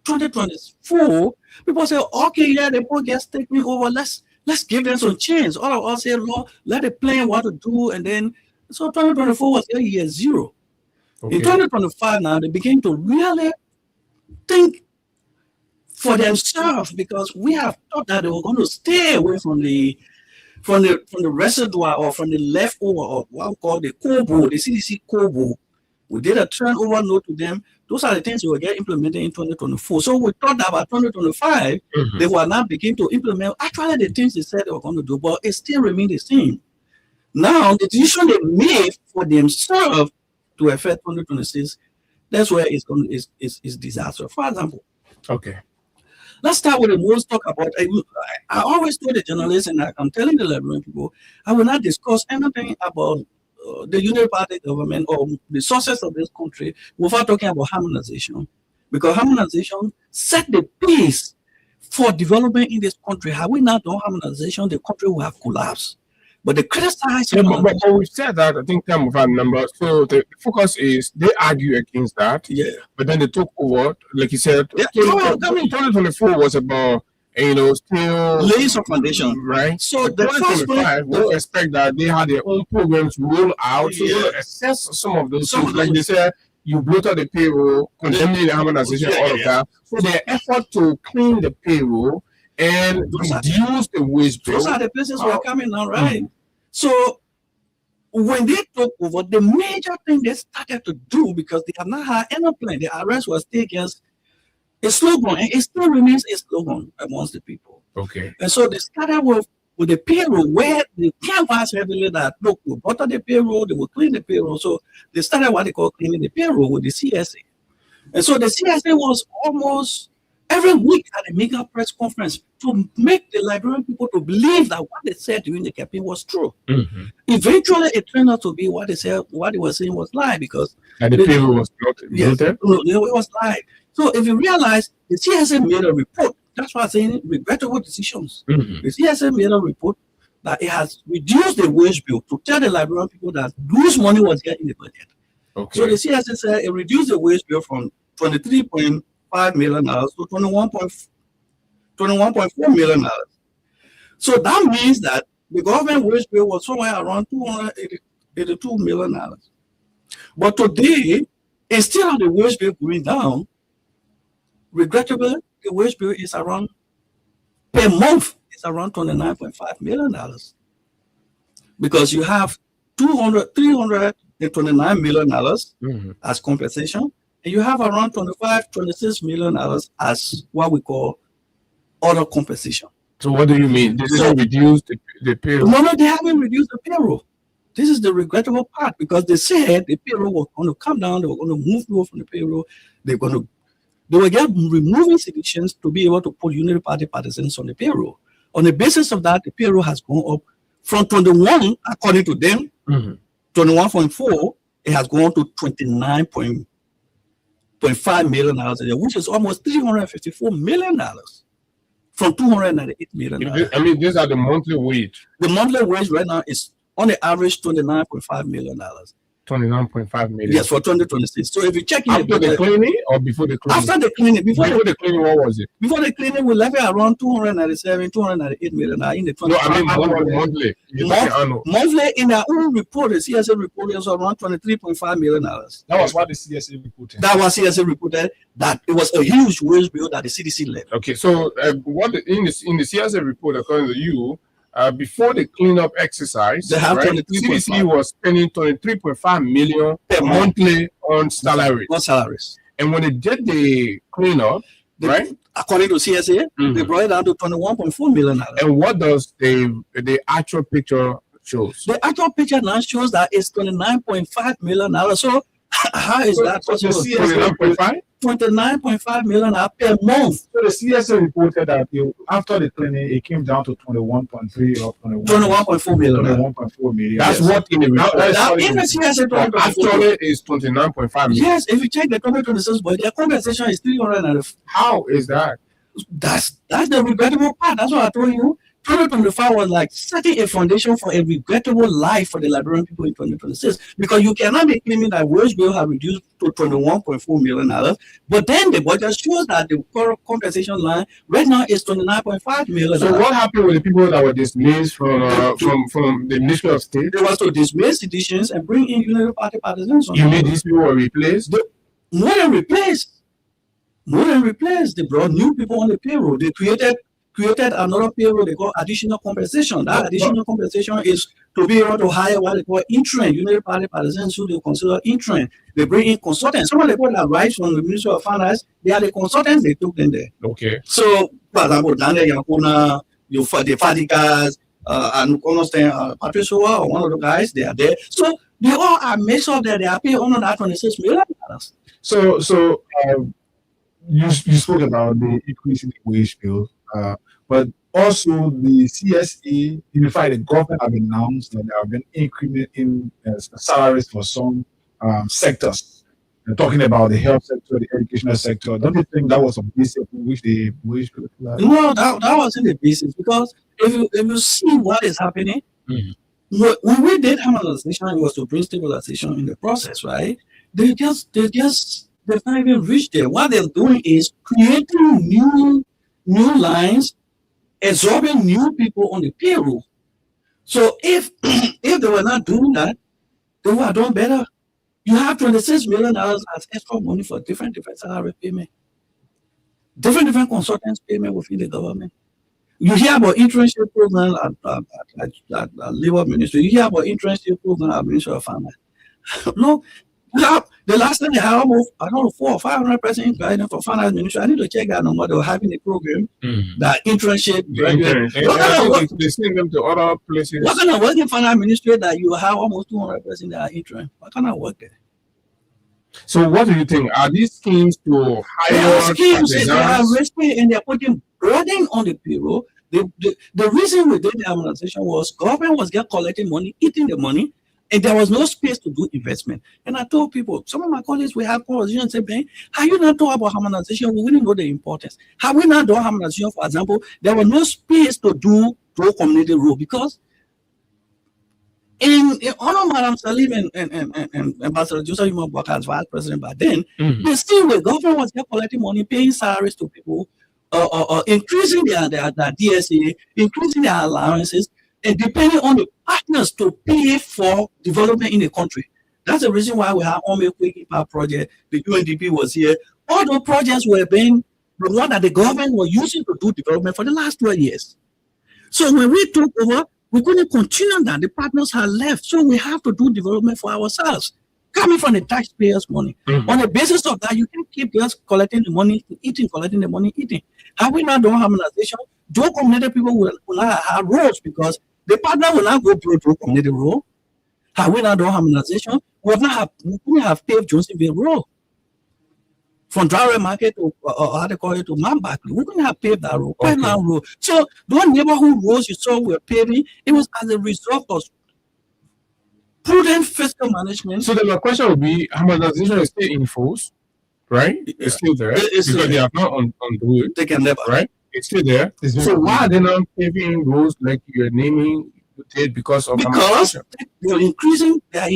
2024, people say, okay, yeah, the poor gets taken over. Let's give them some chance. All of us say, Lord, let it plan what to do. And then, so 2024 was year zero. Okay. In 2025 now, they begin to really think for themselves, because we have thought that they were going to stay away from the reservoir or from the leftover of what we call the COBO, the CDC COBO. We did a turnover note to them. Those are the things that will get implemented in 2024. So we thought that by 2025, they will now begin to implement actually the things they said they were going to do, but it still remains the same. Now, the decision they made for themselves to affect 2026, that's where it's going to is disaster. For example, okay, let's start with the most talk about. I always told the journalists, and I'm telling the Liberian people, I will not discuss anything about the Union Party government or the sources of this country without talking about harmonization, because harmonization set the pace for development in this country. Had we not done harmonization, the country would have collapsed. But the criticize. Yeah, but we said that, I think, time of our number. So the focus is they argue against that. Yeah. But then they took over, like you said. Yeah. 2024 was about, still laying some foundation, right? So the 2025, we expect that they had their own programs roll out. So we'll assess some of those things. Like they said, you bloated the payroll, condemning the harmonization, all of that. So their effort to clean the payroll and reduce the wage bill. Those are the places we're coming now, right? So when they took over, the major thing they started to do, because they have not had any plan, the arrest was taken as a slogan, and it still remains a slogan amongst the people. Okay. And so they started with with the payroll where they canvass heavily that look, we butter the payroll, they will clean the payroll. So they started what they call cleaning the payroll with the CSA. And so the CSA was almost every week at a mega press conference to make the Liberian people to believe that what they said during the campaign was true. Mm-hmm. Eventually, it turned out to be what they said, what they were saying was lie because And the payroll was not yes, bloated? it was lie. So if you realize the CSA made a report, that's why I'm saying regrettable decisions. Mm-hmm. The CSA made a report that it has reduced the wage bill to tell the Liberian people that whose money was here in the budget. Okay. So the CSA said it reduced the wage bill from $23.5 million to $21.4 million. So that means that the government wage bill was somewhere around $282 million. But today, instead of the wage bill going down, regrettably, the wage bill is around per month. It's around $29.5 million because you have $329 million Mm-hmm. as compensation, and you have around $26 million as what we call other compensation. So what do you mean? They didn't reduce the payroll? No, they haven't reduced the payroll. This is the regrettable part because they said the payroll was going to come down. They were going to move people from the payroll. They were just removing seditions to be able to put Unity Party partisans on the payroll. On the basis of that, the payroll has gone up from 21, according to them, Mm-hmm. 21.4. It has gone to $29.5 million a year, which is almost $354 million from $298 million. I mean, these are the monthly wage. The monthly wage right now is on the average $29.5 million. 29.5 million. Yes, for 2026. So if you check in After the cleaning or before the cleaning? after the cleaning, before the cleaning, what was it? the cleaning, we left it around 298 million in the 20. No, I mean monthly. You're talking annual. Monthly in their own report, the CSA report is around $23.5 million. That was what the CSA reported. That was CSA reported that it was a huge wage bill that the CDC left. Okay, so in the CSA report, according to you, before the cleanup exercise, They have right, 23.5. CDC was spending 23.5 million Per month. monthly on salaries. Not salaries. And when they did the cleanup, right? According to CSA, Mhm. they brought it down to $21.4 million. And what does the actual picture shows? The actual picture now shows that it's $29.5 million. So how is that So the possible? CSA 29.5? $29.5 million per month. So the CSA reported that after the cleaning, it came down to 21.3 or 21.4 million. 21.4 million. That's Yes. what in the report. Now, in the CSA, But actually is 29.5 million. yes, if you check the 2026 budget, their compensation is 300. How is that? That's the regrettable part. That's what I told you. 2025 was like setting a foundation for a regrettable life for the Liberian people in 2026 because you cannot be claiming that wage bill have reduced to $21.4 million, but then the budget shows that the core compensation line right now is $29.5 million. So what happened with the people that were dismissed from the Ministry of State? They was to dismiss seditions and bring in Unity Party partisans. You mean these people were replaced? More than replaced. They brought new people on the payroll. They created another payroll they call additional compensation. That additional compensation is to be able to hire what they call intern, Unity Party partisans who they consider intern. They bring in consultants. Some of the people that rise from the Ministry of Finance, they are the consultants, they took them there. Okay. So, for example, Daniel Yankuna, the Fadikas, and understand Patricia or one of the guys, they are there. So they all are mixed up there. They are paying under that $26 million. So you spoke about the increase in the wage bill, but also the CSA, Unified, the government have announced that there have been increment in salaries for some sectors. They're talking about the health sector, the educational sector. Don't you think that was a basis on which the wage bill? No, that wasn't the basis because if you see what is happening, Mhm. when we did harmonization, it was to bring stabilization in the process, right? They've not even reached there. What they're doing is creating new lines, absorbing new people on the payroll. So if they were not doing that, they would have done better. You have $26 million as extra money for different salary payment, different consultants payment within the government. You hear about internship program at Labor Ministry. You hear about internship program at Ministry of Finance. No, Yeah, the last time they had almost, I don't know, 400 or 500 person guidance for finance ministry. I need to check that number. They were having a program that internship graduate. They send them to other places. What kind of work in finance ministry that you have almost 200 person that are intern? What kind of work there? So what do you think? Are these schemes to They hire are schemes, they are artisans? risky, and they're putting burden on the payroll. The reason we did the harmonization was government was just collecting money, eating the money, and there was no space to do investment. And I told people, some of my colleagues, we have conversations and say, "Ben, have you not thought about harmonization? We wouldn't know the importance. Have we not done harmonization, for example? There was no space to do community rule because in honor Madam Salim and Ambassador Joseph Imabwaka as vice president back then, they still the government was just collecting money, paying salaries to people, increasing their DSA, increasing their allowances, and depending on the partners to pay for development in the country. That's the reason why we have Ome Quick Power Project. The UNDP was here. All those projects were being the one that the government was using to do development for the last 12 years. So when we took over, we couldn't continue that. The partners had left. So we have to do development for ourselves, coming from the taxpayers' money. On the basis of that, you can keep just collecting the money, eating, collecting the money, eating. Have we not done harmonization? Joe community people will not have roles because the partner will not go through community role. Have we not done harmonization? We couldn't have paved Johnsonville Road. From Drowry Market to how they call it to Mount Barkley. We couldn't have paved that road, road. So those neighborhood roads you saw were paving, it was as a result of prudent fiscal management. So then my question would be, harmonization is still in force, right? It's still there because they have not undo it. They can never. Right? It's still there. So why are they not paving roads like you're naming it because of harmonization? They're increasing their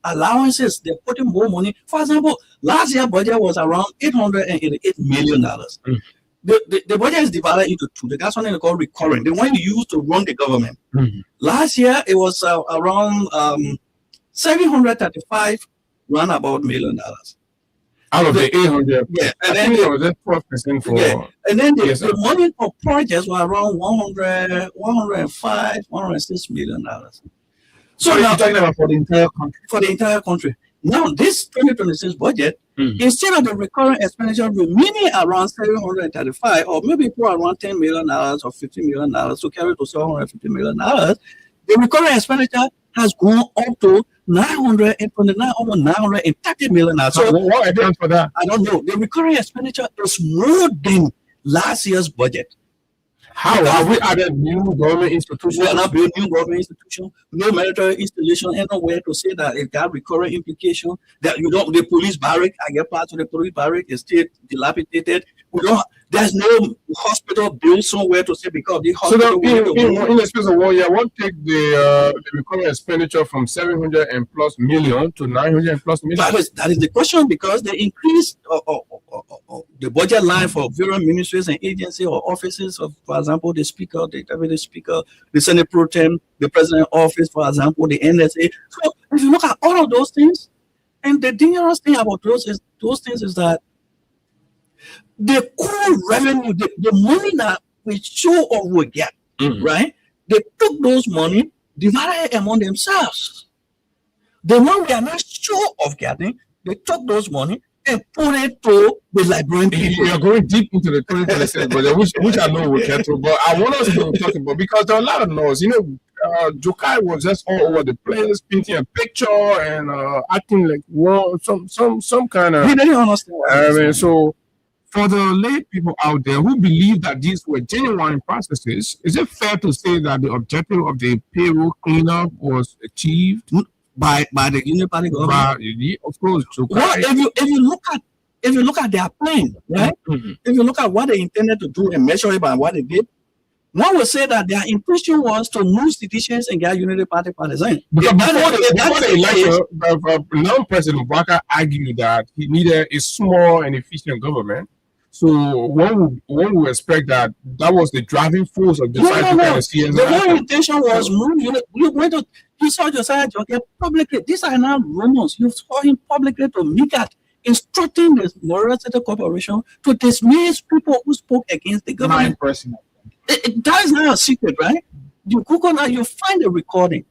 allowances. They're putting more money. For example, last year budget was around $888 million. The budget is divided into two. That's something they call recurrent. The one you use to run the government. Last year it was around $735 million. Out of the 800, yeah, and then there was 12% for. Yeah, and then the money for projects were around 105, $106 million. So now, you're talking about for the entire country. For the entire country. Now, this 2026 budget, instead of the recurrent expenditure remaining around 735, or maybe put around $10 million or $50 million to carry to $750 million, the recurrent expenditure has gone up to $929, almost $930 million. So what accounts for that? I don't know. The recurring expenditure is more than last year's budget. How have we added new government institutions? We are not building new government institutions, no military installation, anywhere to say that it got recurring implication. That you don't, the police barrack, I get part of the police barrack is still dilapidated. We don't. There's no hospital built somewhere to say because the hospital. So in the space of 1 year, what take the recurring expenditure from 700 and plus million to 900 and plus million? That is the question because they increased the budget line for various ministries and agencies or offices of, for example, the speaker, the deputy speaker, the Senate Pro Tem, the president's office, for example, the NSA. So if you look at all of those things, and the dangerous thing about those things is that the core revenue, the money that we show or we get, right? They took those money, divided among themselves. The one we are not sure of getting, they took those money and put it to the librarian people. You are going deep into the 2026 budget, which I know we'll get to, but I want us to talk about because there are a lot of noise. You know, Jokai was just all over the place, painting a picture and acting like some kind of. We didn't understand. So for the lay people out there who believe that these were genuine processes, is it fair to say that the objective of the payroll cleanup was achieved by the Union Party government? Of course. Well, if you look at their plan, right? If you look at what they intended to do and measure it by what they did, one would say that their intention was to move citizens and get Unity Party partisans. Because before the election, now President Obaka argued that he needed a small and efficient government. So one would expect that was the driving force of the CNC. The whole intention was you saw Josiah Joker publicly. These are not rumors. You saw him publicly to Migat instructing the Morocco Corporation to dismiss people who spoke against the government. That is not a secret, right? You Google now, you find the recording.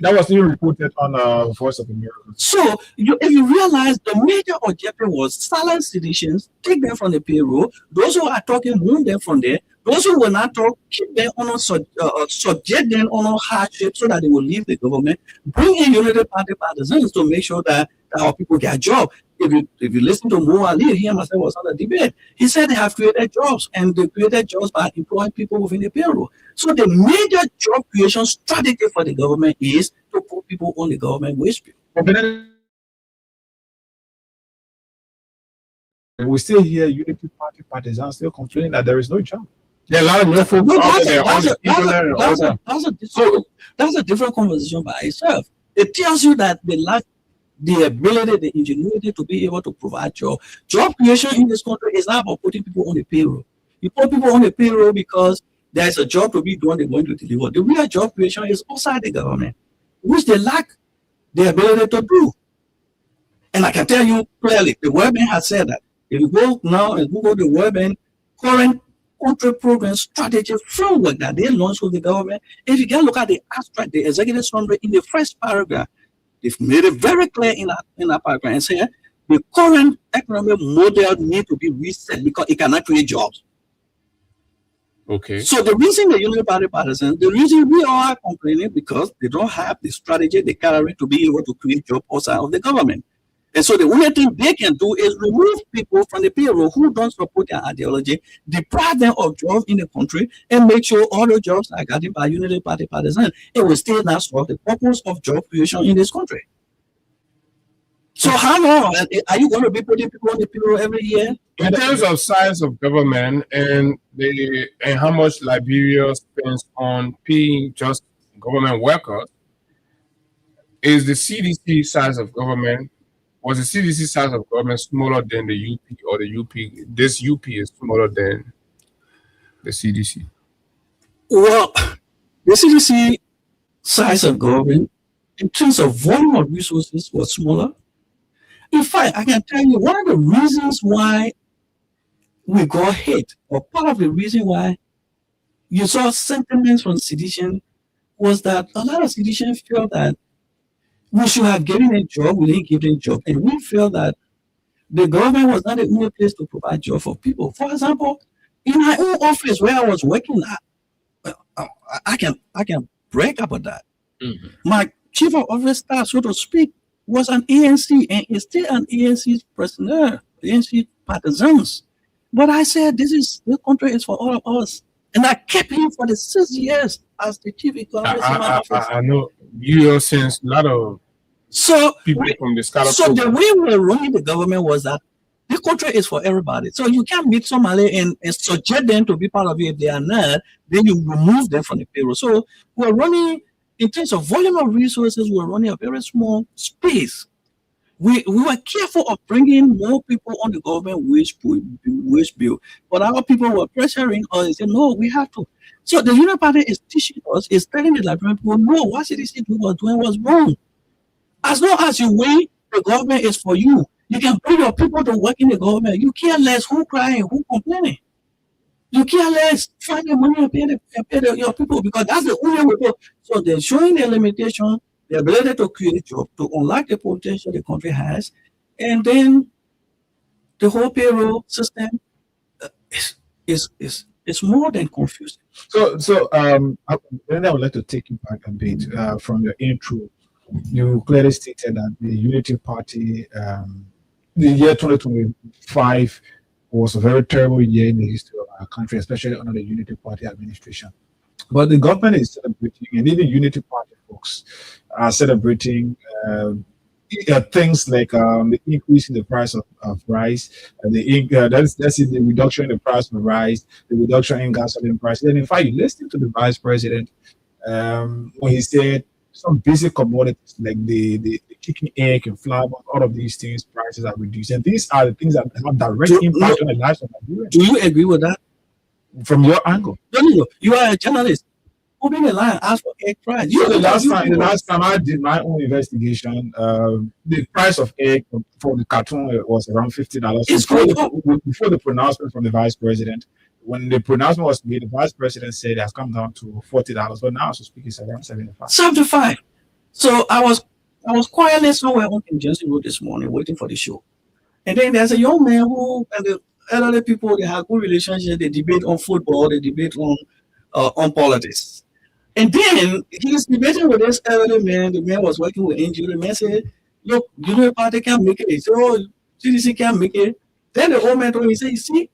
That was even reported on Voice of America. So if you realize the major objective was silence seditions, take them from the payroll. Those who are talking, move them from there. Those who will not talk, keep them on subject them on hardship so that they will leave the government. Bring in Unity Party partisans to make sure that our people get a job. If you listen to Mo Ali, he myself was on the debate. He said they have created jobs, and they created jobs by employing people within the payroll. So the major job creation strategy for the government is to put people on the government wage bill. We still hear Unity Party partisans still complaining that there is no job. There are a lot of new folks out there on the internet. That's a different conversation by itself. It tells you that they lack the ability, the ingenuity to be able to provide job. Job creation in this country is not about putting people on the payroll. You put people on the payroll because there's a job to be done, they're going to deliver. The real job creation is outside the government, which they lack the ability to do. And I can tell you clearly, the World Bank has said that. If you go now and Google the World Bank current country program strategy framework that they launched with the government, if you can look at the abstract, the executive summary in the first paragraph, they've made it very clear in that paragraph and say the current economic model needs to be reset because it cannot create jobs. Okay. So the reason the Unity Party partisans, the reason we are complaining because they don't have the strategy, the calorie to be able to create jobs outside of the government. And so the only thing they can do is remove people from the payroll who don't support their ideology, deprive them of jobs in the country, and make sure all the jobs are gotten by Unity Party partisans. It will still not solve the purpose of job creation in this country. So how long are you going to be putting people on the payroll every year? In terms of size of government and how much Liberia spends on paying just government workers, is the CDC size of government? Was the CDC size of government smaller than the UP, or the UP? This UP is smaller than the CDC. Well, the CDC size of government, in terms of volume of resources, was smaller. In fact, I can tell you one of the reasons why we got hit, or part of the reason why you saw sentiments from sedition, was that a lot of sedition felt that we should have given a job, we didn't give them a job. And we feel that the government was not the only place to provide job for people. For example, in my own office where I was working, I can brag about that. Mm-hmm. My chief of office staff, so to speak, was an ANC and is still an ANC personnel, ANC partisans. But I said, this country is for all of us. And I kept him for the 6 years as the chief economist in my office. I know you since a lot of people from the scholarship. So the way we were running the government was that the country is for everybody. So you can't meet somebody and suggest them to be part of it. If they are not, then you remove them from the payroll. So we're running, in terms of volume of resources, we're running a very small space. We were careful of bringing more people on the government wage bill, but our people were pressuring us and said, no, we have to. So the Unity Party is teaching us, is telling the Liberian people, no, what CDC was doing was wrong. As long as you wait, the government is for you. You can bring your people to work in the government. You care less who crying, who complaining. You care less find the money and pay your people, because that's the only way. So they're showing their limitation, the ability to create jobs, to unlock the potential the country has, and then the whole payroll system is more than confusing. So I would like to take you back a bit from your intro. You clearly stated that the Unity Party, the year 2025 was a very terrible year in the history of our country, especially under the Unity Party administration. But the government is celebrating, and even Unity Party folks are celebrating things like the increase in the price of rice, that's the reduction in the price of rice, the reduction in gasoline price. And in fact, you listen to the vice president when he said some basic commodities like the chicken, egg, and flour, all of these things, prices are reduced. And these are the things that have direct impact on the lives of Nigerians. Do you agree with that? From your angle? No. You are a journalist. Open the line, ask for egg price. The last time I did my own investigation, the price of egg for the carton was around $50. Before the pronouncement from the vice president. When the pronouncement was made, the vice president said it has come down to $40, but now, so speak, it's around 75. 75. So I was quietly somewhere on King Jensen Road this morning waiting for the show. And then there's a young man who and the elderly people, they have good relationships, they debate on football, they debate on politics. And then he's debating with this elderly man. The man was working with NGO. The man said, look, you know party can't make it. He said, oh, CDC can't make it. Then the old man told me, he said, you see,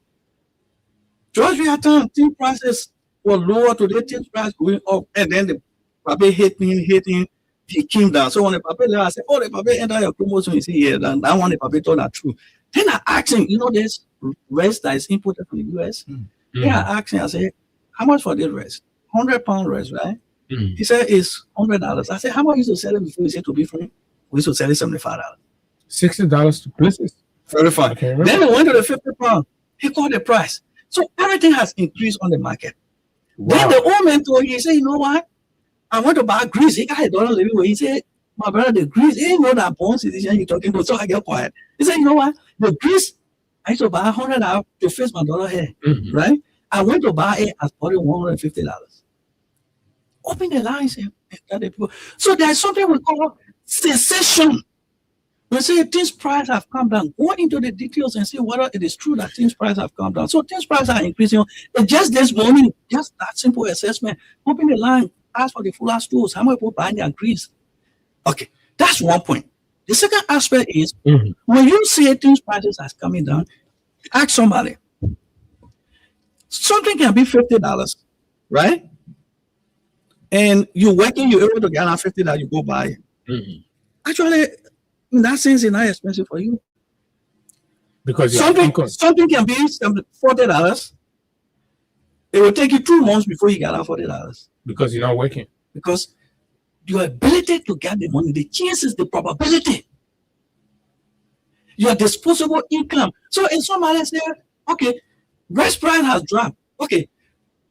Georgia town tea prices were lower today, tea price going up, and then the Pape hitting, he came down. So when the Pape left, I said, oh, the Pape enter your promotion. He said, yeah, that one the Pape told that true. Then I asked him, you know, there's rice that is imported from the US. Then I asked him, I said, how much for this rice? £100 rice, right? He said it's $100. I said, how much you used to sell it before? He said, to be frank, we used to sell it $75. $60 to places. Very fine. Okay, then we went to the £50. He called the price. So everything has increased on the market. Wow. Then the old man told me, he said, you know what? I want to buy grease. He got $1 living where he said, my brother, the grease, he didn't know that Bond citizen you're talking to. So I get quiet. He said, you know what? The grease, I used to buy $100 to fix my dollar hair, right? I went to buy it, I bought it $150. Open the lines and tell the people. So there's something we call cessation. We say things price have come down. Go into the details and see whether it is true that things price have come down. So things price are increasing. And just this morning, just that simple assessment. Open the line, ask for the fuller stores. How many people buying their grease? Okay, that's one point. The second aspect is when you see things prices are coming down, ask somebody. Something can be $50, right? And you're working, you're able to get out $50, you go buy it. Actually, in that sense, it's not expensive for you. Because something can be $40. It will take you 2 months before you get out $40. Because you're not working. Because your ability to get the money, the chances, the probability, your disposable income. So if somebody says, okay, rice price has dropped. Okay,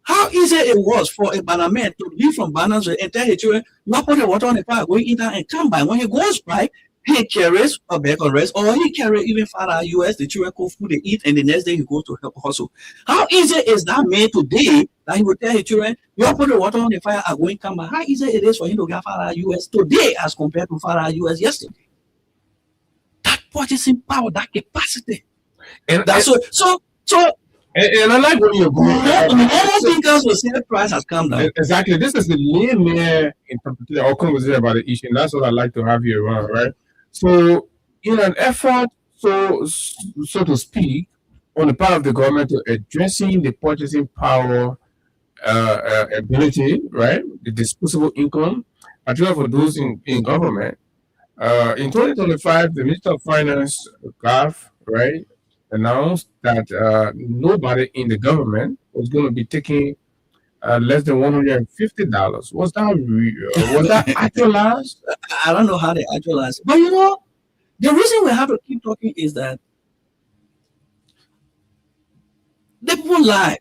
how easy it was for a banana man to leave from bananas and tell his children, you put the water on the fire, go in there and come by. When he goes by, he carries a bag of rice, or he carries even farther US, the children cook food they eat, and the next day he goes to help hustle. How easy is that man today that he will tell his children, you put the water on the fire, I'm going to come by? How easy it is for him to get farther US today as compared to farther US yesterday? That purchasing power, that capacity. And that's and I like where you're going. Almost thinkers will say the price has come down. Exactly. This is the linear interpretation or conversation about the issue, and that's what I like to have you around, right? So, in an effort, so to speak, on the part of the government to addressing the purchasing power ability, right, the disposable income, particularly for those in government. In 2025, the Minister of Finance, Gav, right, announced that nobody in the government was going to be taking less than $150. Was that actualized? I don't know how they actualized, but you know, the reason we have to keep talking is that the people lie.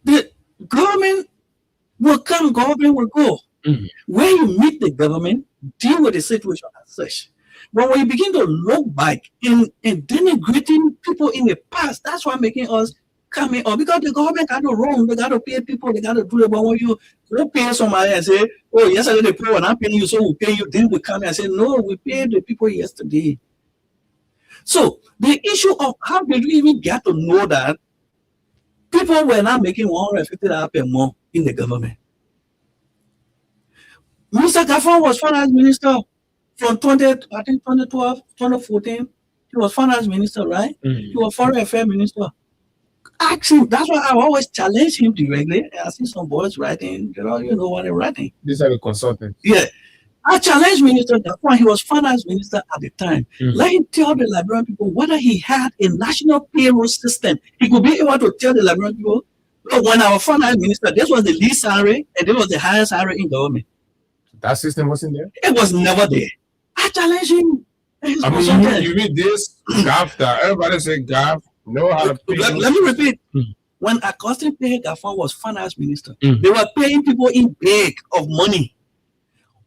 The government will come, government will go. When you meet the government, deal with the situation as such. But when you begin to look back and denigrating people in the past, that's why making us coming up, because the government got to run, they got to pay people, they got to do it. But when you go pay somebody and say, oh, yesterday they pay, and I'm paying you, so we'll pay you, then we come and say, no, we paid the people yesterday. So the issue of how did we even get to know that people were not making $150 per month in the government? Mr. Gaffron was finance minister from 2012, 2014. He was finance minister, right? He was foreign affairs minister. Ask him. That's why I always challenge him directly. I see some boys writing, you know what they're writing. These are the consultants. Yeah. I challenged Minister Gaffron. He was finance minister at the time. Let him tell the Liberian people whether he had a national payroll system. He could be able to tell the Liberian people, when I was finance minister, this was the least salary and this was the highest salary in government. That system wasn't there? It was never there. I challenge him. I mean, you read this, Gaff, that everybody say Gaff, know how to pay. Let me repeat. When Augustine Page Gaffron was finance minister, they were paying people in bag of money.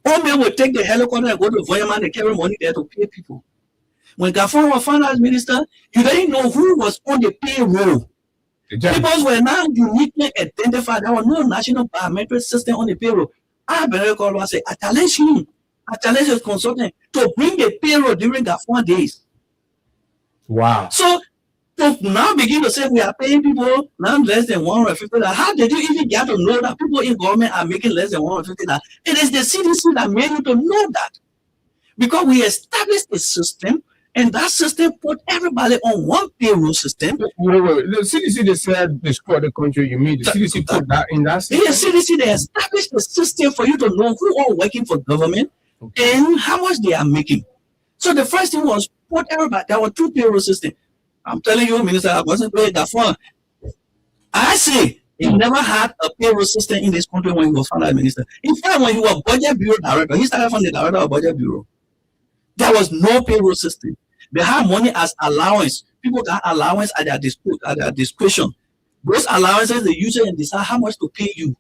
All men would take the helicopter and go to Voyaman and carry money there to pay people. When Gaffron was finance minister, you didn't know who was on the payroll. People were now uniquely identified. There was no national biometric system on the payroll. I better call and say, I challenge him. I challenge your consultant to bring the payroll during the 4 days. Wow. So to now begin to say we are paying people now less than $150. How did you even get to know that people in government are making less than $150? It is the CDC that made you to know that. Because we established a system, and that system put everybody on one payroll system. Wait. The CDC, they said destroy the country. You mean the CDC put that in that system? The CDC, they established a system for you to know who are working for government and how much they are making. So the first thing was put everybody. There were 2 payroll systems. I'm telling you, Minister, I wasn't paying that far. I say he never had a payroll system in this country when he was finance minister. In fact, when he was budget bureau director, he started from the director of budget bureau. There was no payroll system. They had money as allowance. People got allowance at their discretion. Those allowances, they use it and decide how much to pay you.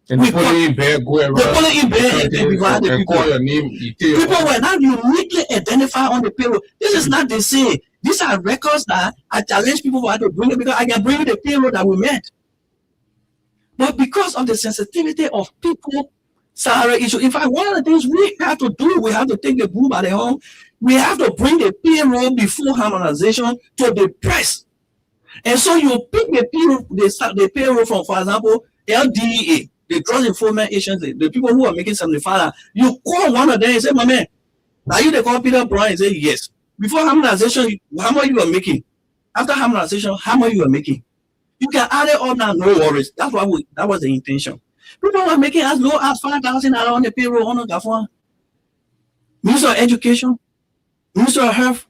And We the put in bed, go around. They put it in bed and they divide the and people. call your name. You tell your People were not uniquely identified on the payroll. This is not the same. These are records that I challenge people for how to bring it, because I can bring you the payroll that we met. But because of the sensitivity of people salary issue, in fact, one of the things we have to do, we have to take the bull by the horn. We have to bring the payroll before harmonization to the press. And so you pick the payroll from, for example, LDEA, the Drug Enforcement Agency, the people who are making $75. You call one of them and say, my man, are you the call Peter Brown? And say, yes. Before harmonization, how much you are making? After harmonization, how much you are making? You can add it up now, no worries. That was the intention. People were making as low as $5,000 on the payroll on the Gafwa. Minister of Education, Minister of Health.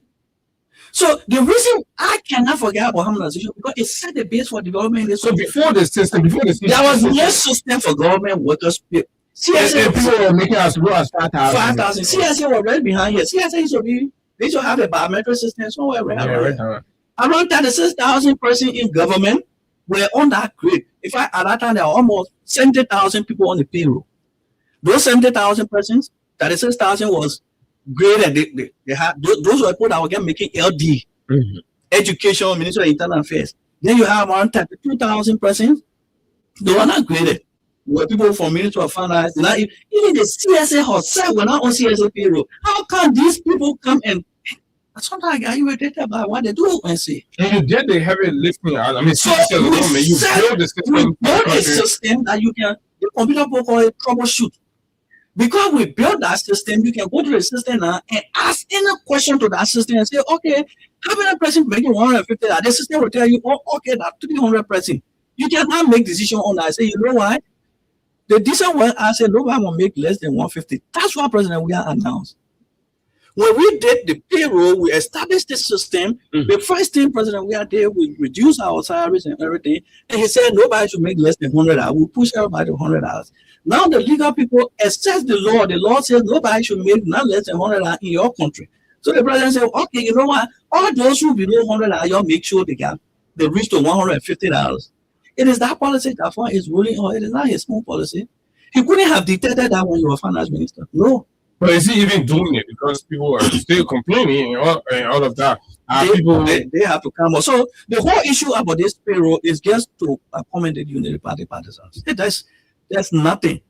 So the reason I cannot forget about harmonization, because it set the base for development. So before the system, there was no system for government workers. CSA people were making as low as 5,000. CSA were right behind here. CSA they should have a biometric system somewhere around. Around 36,000 persons in government were on that grade. In fact, at that time, there were almost 70,000 people on the payroll. Those 70,000 persons, 36,000 was graded. They had those were people that were making LD, Education, Ministry of Internal Affairs. Then you have around 32,000 persons. They were not graded. Were people from Ministry of Finance. Even the CSA herself were not on CSA payroll. How can these people come and sometimes I get irritated by what they do and say. And you did the heavy lifting. I mean, So CSA we alone, you build the system. build a system that you can, the computer people call it troubleshoot. Because we build that system, you can go to the system now and ask any question to that system and say, okay, how many person making 150? The system will tell you, oh, okay, that's 300 person. You cannot make decision on that. I say, you know why? The decent one, I said, nobody will make less than 150. That's what President William announced. When we did the payroll, we established the system. The first thing President William did, we reduced our salaries and everything. And he said nobody should make less than $100. We push everybody to $100. Now the legal people assess the law. The law says nobody should make not less than $100 in your country. So the president said, okay, you know what? All those who below $100, y'all make sure they reach to $150. It is that policy that is ruling on. It is not his small policy. He couldn't have dictated that when you were finance minister. No. But is he even doing it? Because people are still complaining and all of that. They have to come up. So the whole issue about this payroll is just to accommodate unity party partisans. That's nothing.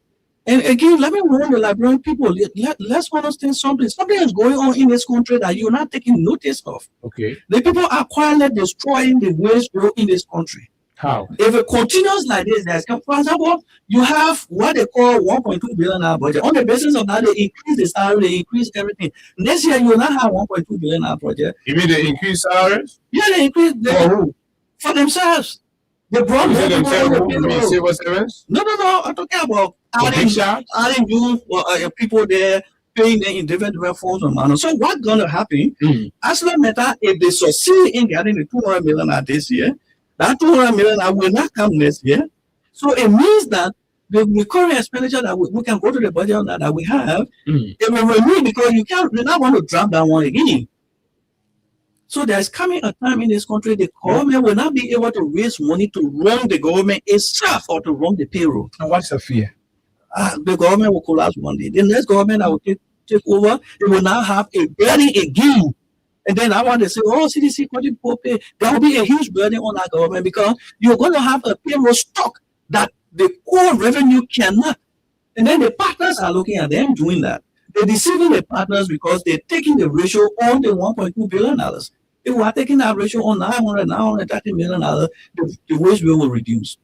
And again, let me warn the Liberian people, let's understand something. Something is going on in this country that you're not taking notice of. Okay. The people are quietly destroying the wage bill in this country. How? If it continues like this, for example, you have what they call $1.2 billion budget. On the basis of that, they increase the salary, they increase everything. Next year, you will not have $1.2 billion project. You mean they increase salaries? Yeah, they increase For who? for themselves. They brought more people on the payroll. Civil servants? No. I'm talking about adding new people there, paying them in different forms of money. So what's going to happen? As no matter if they succeed in getting the $200 million this year, that $200 million will not come next year. So it means that the current expenditure that we can go to the budget that we have, it will remain because you're not going to drop that one again. So there's coming a time in this country the government will not be able to raise money to run the government itself or to run the payroll. And what's the fear? The government will collapse one day. The next government that will take over, it will now have a burden again. And then I want to say, oh, CDC country poor pay. There will be a huge burden on our government because you're going to have a payroll stock that the core revenue cannot. And then the partners are looking at them doing that. They're deceiving the partners because they're taking the ratio on the $1.2 billion. If we are taking that ratio on $930 million, the wage bill will reduce.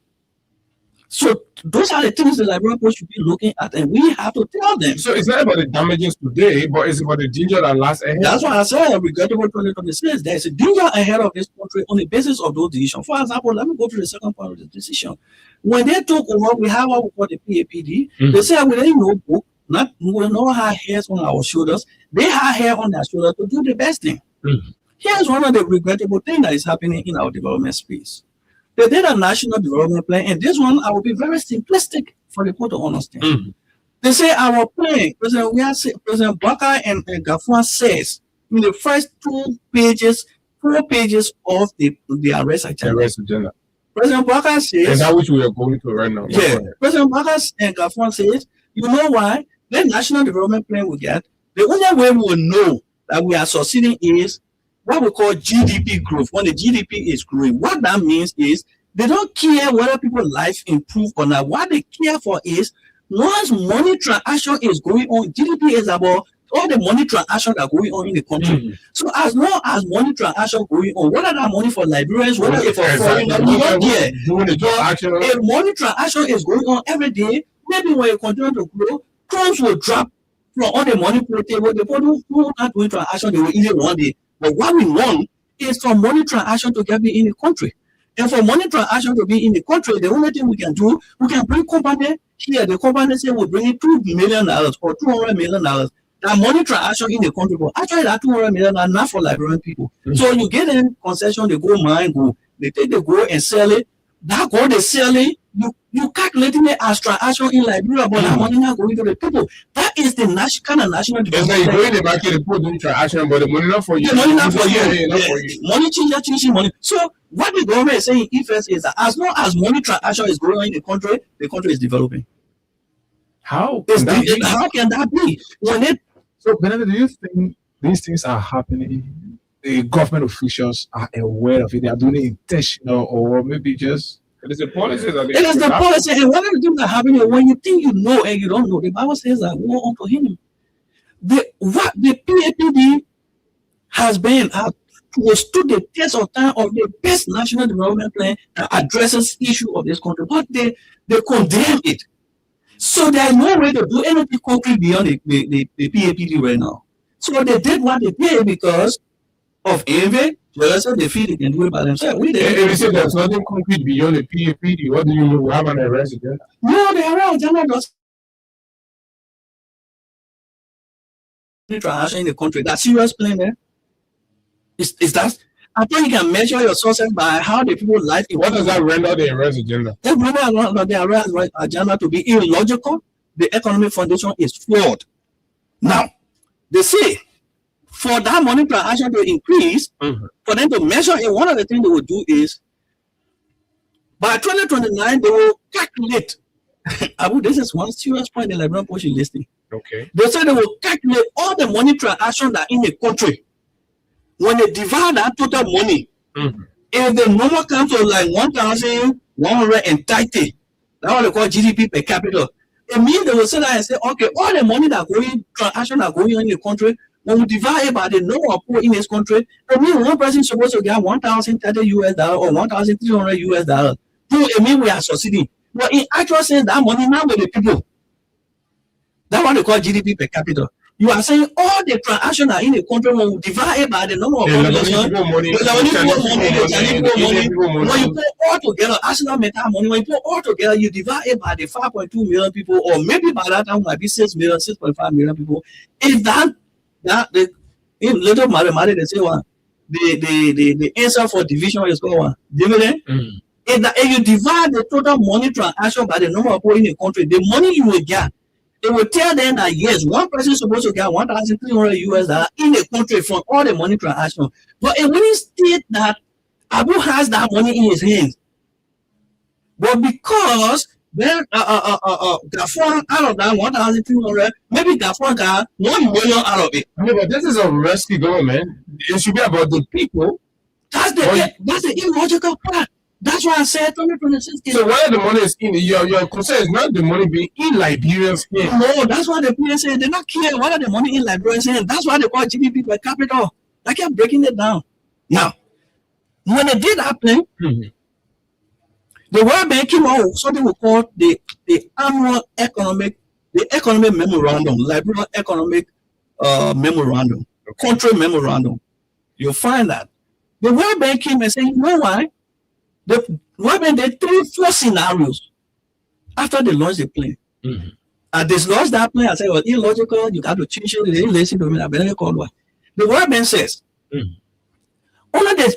So those are the things the Liberian Post should be looking at, and we have to tell them. So it's not about the damages today, but it's about the danger that lasts ahead. That's why I said regrettable 2026. There's a danger ahead of this country on the basis of those decisions. For example, let me go to the second part of the decision. When they took over, we have what we call the PAPD. They said we didn't know book, we don't have hairs on our shoulders. They have hair on their shoulders to do the best thing. Here's one of the regrettable things that is happening in our development space. They did a national development plan, and this one I will be very simplistic for the people to understand. They say our plan, President Baka and Gafwan says in the first 4 pages of the arrest agenda. President Baka says, and that which we are going to right now. Yeah, President Baka and Gafwan says, you know why? The national development plan we get, the only way we will know that we are succeeding is what we call GDP growth. When the GDP is growing, what that means is they don't care whether people's life improve or not. What they care for is once money transaction is going on, GDP is about all the money transactions that are going on in the country. So as long as money transaction going on, whether that money for Liberians, whether it's for foreigners, we don't care. If money transaction is going on every day, maybe when you continue to grow, crumbs will drop from all the money on the table. The people who are not doing transaction, they will eat it one day. But what we want is for money transaction to get me in the country. And for money transaction to be in the country, the only thing we can do, we can bring company here. The company say we'll bring in $2 million or $200 million. That money transaction in the country, but actually that $200 million are not for Liberian people. So you get in concession, they go mine, go. They take the gold and sell it. That gold they sell it, you calculating it as transaction in Liberia, but that money not going to the people. That is the kind of national development. It's like you go in the market, the people doing transaction, but the money not for you. The money not for you. Money changing money. So what the government is saying in effect is that as long as money transaction is growing in the country is developing. How can that be? So Benedict, do you think these things are happening? The government officials are aware of it. They are doing it intentional, or maybe just it is the policy that it is the policy. And one of the things that happen is when you think you know and you don't know, the Bible says that woe unto him. What the PAPD has been stood the test of time of the best national development plan that addresses issue of this country, but they condemn it. So there's no way to do anything concrete beyond the PAPD right now. So they did what they did because of envy, jealousy, they feel they can do it by themselves. If you say there's nothing concrete beyond the PAPD, what do you mean we have an arrest agenda? No, the arrest agenda does transaction in the country. That serious plan there. Is that? I think you can measure your success by how the people life. What does that render the arrest agenda? That render the arrest agenda to be illogical. The economic foundation is flawed. Now, they say for that money transaction to increase, for them to measure it, one of the things they will do is by 2029 they will calculate. This is one serious point in the Liberian Post listing. Okay. They say they will calculate all the money transactions that are in the country. When they divide that total money, if the number comes to like 1,130, that's what they call GDP per capita. It means they will say that and say, okay, all the money that going transaction that going on in the country, when we divide it by the number of people in this country, it means one person is supposed to get $1,030 or $1,300. So it means we are succeeding. But in actual sense, that money now with the people. That's what they call GDP per capita. You are saying all the transactions are in the country when we divide it by the number of population. When you put all together, Arsenal Metal money, when you put all together, you divide it by the 5.2 million people, or maybe by that time it might be 6 million, 6.5 million people. If in little mathematics, they say what the answer for division is called what? Dividend. If you divide the total money transaction by the number of people in the country, the money you will get, it will tell them that yes, one person is supposed to get $1,300 in the country from all the money transactions. But it wouldn't state that Abu has that money in his hands. But because then Gafwan out of that 1,300, maybe Gafwan got 1 million out of it. No, but this is a risky government. It should be about the people. That's the illogical part. That's why I said 2026. So where the money is in, your concern is not the money being in Liberia's hand. No, that's why the people say they don't care whether the money in Liberia's hand. That's why they call GDP per capita. They kept breaking it down. Now, when they did that thing, the World Bank came out with something we call the annual economic memorandum, Liberian economic memorandum, country memorandum. You'll find that the World Bank came and said, you know why? The World Bank did 4 scenarios after they launched the plan. And they launched that plan. I said, well, illogical, you got to change it. They listen to me. I better call one. The World Bank says, only this,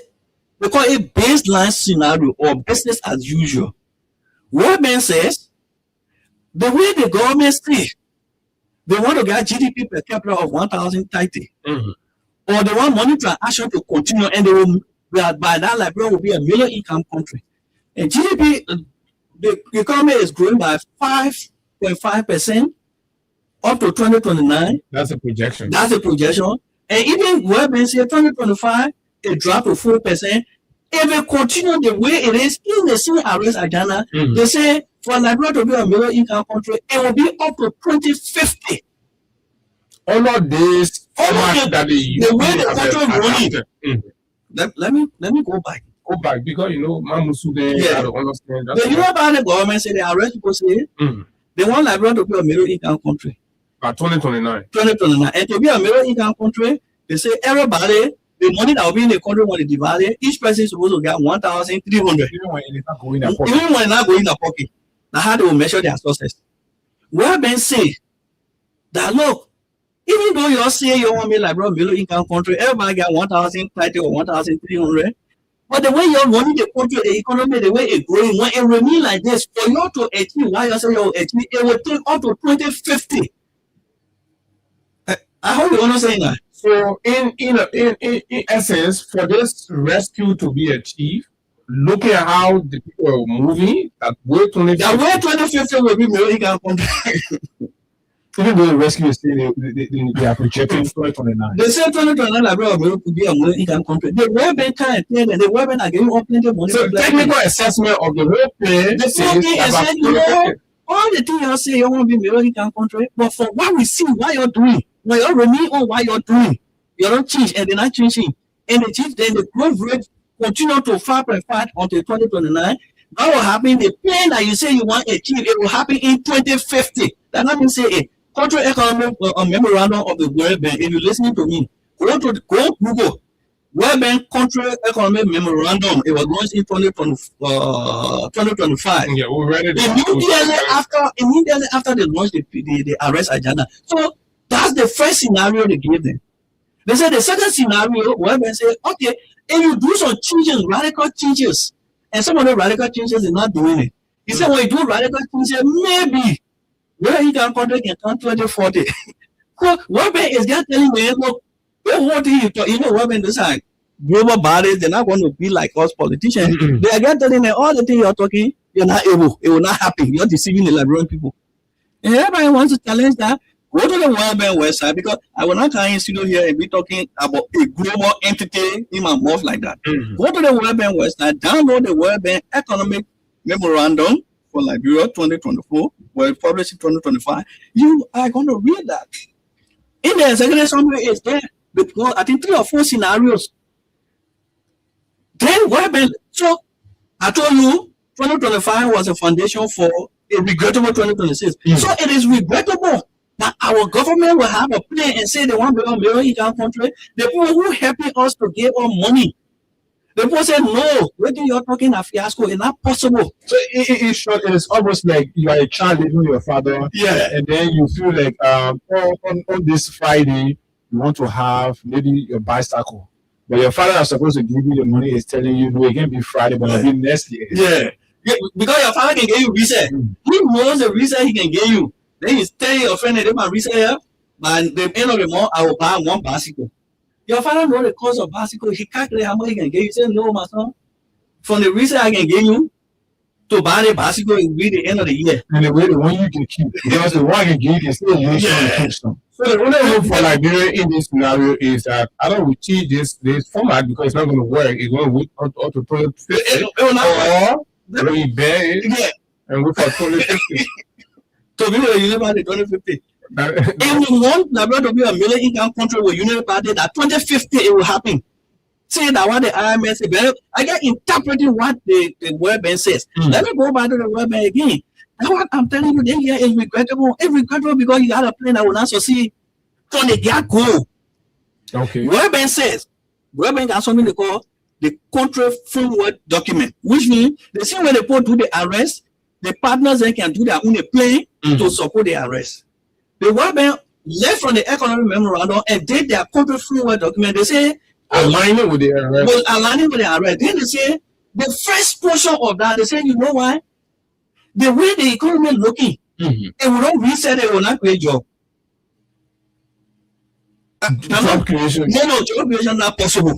we call it baseline scenario or business as usual. World Bank says, the way the government see, they want to get GDP per capita of 1,030. Or they want money transaction to continue, and they will, by that Liberia will be a middle income country. And GDP, the economy is growing by 5.5% up to 2029. That's a projection. That's a projection. And even World Bank say 2025, it dropped to 4%. If it continue the way it is in the same arrest agenda, they say for Liberia to be a middle income country, it will be up to 2050. All of this, the way the country running. Let me go back. Go back because Mamusu they don't understand that. The European government say they arrest people say they want Liberia to be a middle income country. By 2029. 2029. And to be a middle income country, they say everybody, the money that will be in the country when they divide it, each person is supposed to get 1,300. Even when it's not going in their pocket. Even when it's not going in their pocket. Now how they will measure their success. World Bank say that look, even though you all say you want me like bro middle income country, everybody get 1,030 or 1,300. But the way you're running the country, the economy, the way it's growing, when it remain like this, for you to achieve, why you say you achieve, it will take up to 2050. I hope you understand that. So in essence, for this rescue to be achieved, looking at how the people are moving, that way 2050 will be middle income country. Even though the rescue is still they are projecting 2029. They say 2029 Liberia will be a middle income country. The World Bank can't tell them. The World Bank are giving up plenty of money. So technical assessment of the whole plan. The same thing is saying, all the things you say you want to be middle income country, but for what we see, what you're doing, when you remain on what you're doing, you don't change, and they're not changing. And they change, then the growth rate continue to 5.5 until 2029. That will happen. The plan that you say you want to achieve, it will happen in 2050. That not mean say it. Country economic memorandum of the World Bank. If you're listening to me, go Google World Bank country economic memorandum. It was launched in 2025. Yeah, we read it. Immediately after they launched the arrest agenda. So that's the first scenario they gave them. They said the second scenario, World Bank said, okay, if you do some changes, radical changes, and some of the radical changes is not doing it. He said when you do radical changes, maybe where you can country can come 2040. So World Bank is just telling me, look, what do you talk? World Bank decide global bodies, they're not going to be like us politicians. They are just telling me all the things you're talking, you're not able, it will not happen. You're deceiving the Liberian people. And everybody wants to challenge that. Go to the World Bank website because I will not come in studio here and be talking about a global entity in my mouth like that. Go to the World Bank website, download the World Bank Economic Memorandum for Liberia 2024, where it's published in 2025. You are going to read that. In the executive summary is there because I think 3 or 4 scenarios. Then World Bank. So I told you 2025 was a foundation for a regrettable 2026. So it is regrettable that our government will have a plan and say they want to be a middle income country. The people who helping us to give us money, the people say no. What you're talking a fiasco? It's not possible. So in short, it is almost like you are a child living with your father, and then you feel like on this Friday you want to have maybe your bicycle, but your father is supposed to give you the money. Is telling you no, it can be Friday, but it'll be next year. Yeah, because your father can give you reset. He knows the reset he can give you. Then you tell your friend that they might reset here, by the end of the month, I will buy 1 bicycle. Your father knows the cost of bicycle. He calculates how much he can give you. He said, no, my son. From the reset I can give you to buy the bicycle, it will be the end of the year. And the way the one you can keep, because the one you can give you can still use some. So the only hope for Liberia in this scenario is that I don't will change this format because it's not going to work. It's going to wait until 2050 or we bear it and wait for 2050. To be a Union Party 2050. If we want Liberia to be a middle income country with Union Party, that 2050 it will happen. Say that what the IMF says, I get interpreting what the World Bank says. Let me go back to the World Bank again. Now what I'm telling you then here is regrettable. It's regrettable because you got a plan that will not succeed from the get-go. Okay. World Bank says, World Bank has something they call the country framework document, which means the same way they put to the arrest, the partners then can do their own plan to support the arrest. The World Bank left from the economic memorandum and did their country framework document. They say aligning with the arrest. Well, aligning with the arrest. Then they say the first portion of that, they say, you know why? The way the economy is looking, it will not reset, it will not create job. Job creation. No, job creation not possible.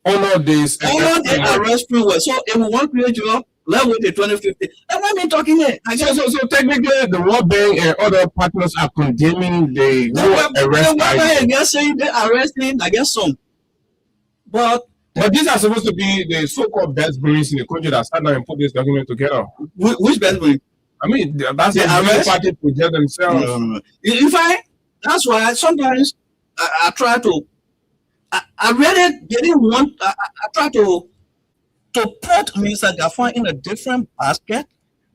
All of this. All of the arrest framework. So it will not create job. Let with the 2050. And what am I talking here? So technically, the World Bank and other partners are condemning the arrest. The World Bank is saying they arresting, I guess some. But these are supposed to be the so-called best brains in the country that sat down and put this document together. Which best brain? I mean, that's the arrest party project themselves. That's why sometimes I try to. I really didn't want. I try to put Mr. Gaffan in a different basket,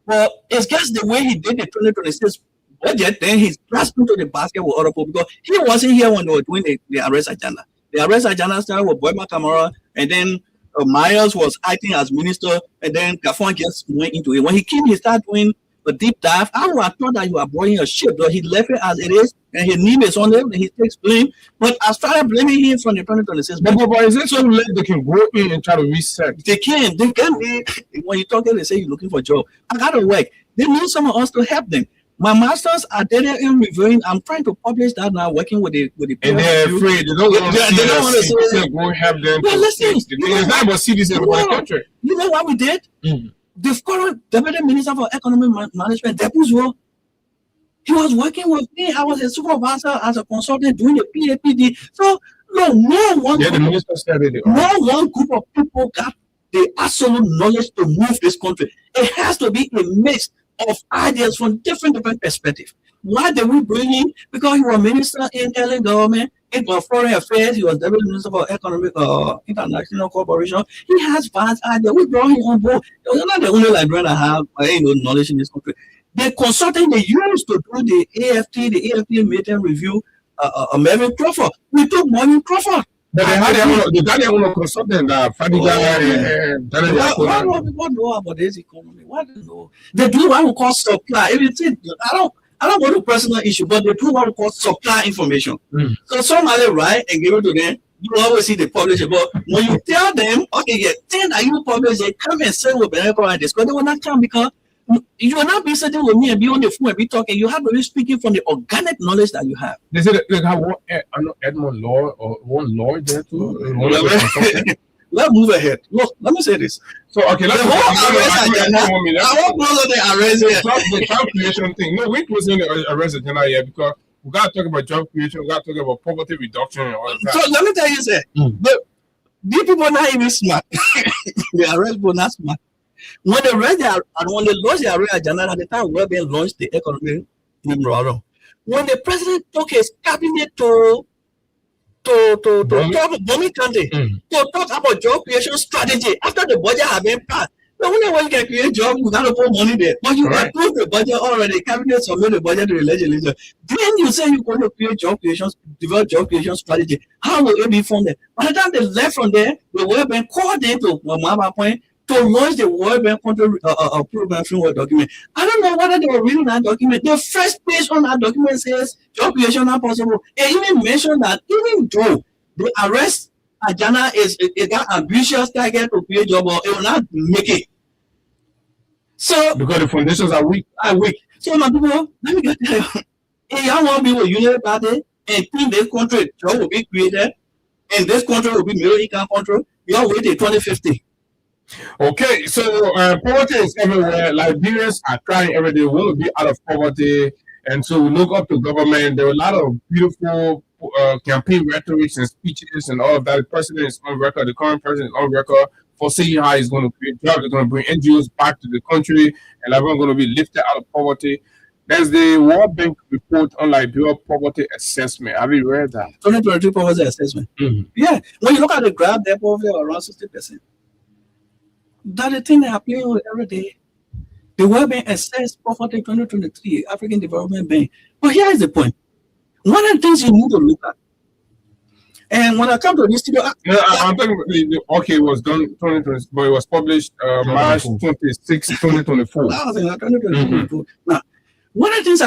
but it's just the way he did the 2026 budget. Then he's grasping to the basket with other people because he wasn't here when they were doing the arrest agenda. The arrest agenda started with Boyma Kamara, and then Myers was acting as minister, and then Gaffan just went into it. When he came, he started doing a deep dive. I would have thought that you are boarding a ship, but he left it as it is, and his name is on it, and he takes blame. But I started blaming him from the 2026. But is it so late they can go in and try to reset? They can. When you talk, they say you're looking for a job. I gotta work. They need someone else to help them. My masters are there in reviewing. I'm trying to publish that now, working with the and they're afraid. They don't want to see CDC go help them. Well, listen, it's not about CDC in the country. You know what we did? The current deputy minister for economic management, Depuzo, he was working with me. I was a supervisor as a consultant doing the PAPD. So no one group of people got the absolute knowledge to move this country. It has to be a mix of ideas from different perspectives. Why did we bring him? Because he was minister in LA government, it was foreign affairs, he was deputy minister for economic international cooperation. He has vast ideas. We brought him on board. He was not the only librarian that have knowledge in this country. The consultant they used to do the AFT meeting review, Mervyn Crawford. We took Mervyn Crawford. But they got their own consultant, Fadiga and what know about this economy? What do you know? They do what we call supply. Everything. I don't go to personal issue, but they do what we call supply information. So somebody write and give it to them. You always see the publisher, but when you tell them, okay, thing that you publish, they come and say with Beneko and discuss, they will not come because you will not be sitting with me and be on the phone and be talking. You have to be speaking from the organic knowledge that you have. They say they have one Edmund Law or one Lord there too. Let's move ahead. Look, let me say this. So okay, let's the job creation thing. No, we closing the arrest agenda here because we gotta talk about job creation, we gotta talk about poverty reduction and all that. So let me tell you this. These people are not even smart. The arrest people not smart. When they launched the arrest agenda at the time World Bank launched the economic memorandum, when the president took his cabinet to Bomi Kante to talk about job creation strategy after the budget had been passed. The only way you can create jobs, you gotta put money there. But you approved the budget already, cabinet submitted the budget to the legislature. Then you say you're going to create job creation, develop job creation strategy. How will it be funded? By the time they left from there, the World Bank called them to Mama Point to launch the World Bank country program framework document. I don't know whether they were reading that document. The first page on that document says job creation not possible. It even mentioned that even though the arrest agenda it got ambitious target to create job, it will not make it. So because the foundations are weak. So my people, let me get there. If y'all want to be with United Party and think this country job will be created and this country will be middle income country, y'all wait till 2050. Okay, so poverty is everywhere. Liberians are crying every day. We want to be out of poverty. And so we look up to government. There were a lot of beautiful campaign rhetorics and speeches and all of that. The president is on record, the current president is on record for saying how he's going to create jobs, he's going to bring NGOs back to the country, and everyone's going to be lifted out of poverty. There's the World Bank report on Liberia poverty assessment. Have you read that? 2022 poverty assessment. Yeah. When you look at the graph, they're poverty around 60%. That's the thing they are playing with every day. The World Bank assessed poverty 2023, African Development Bank. But here is the point. One of the things you need to look at, and when I come to this studio, I'm talking about okay, it was done 2020, but it was published March 26, 2024. Now, one of the things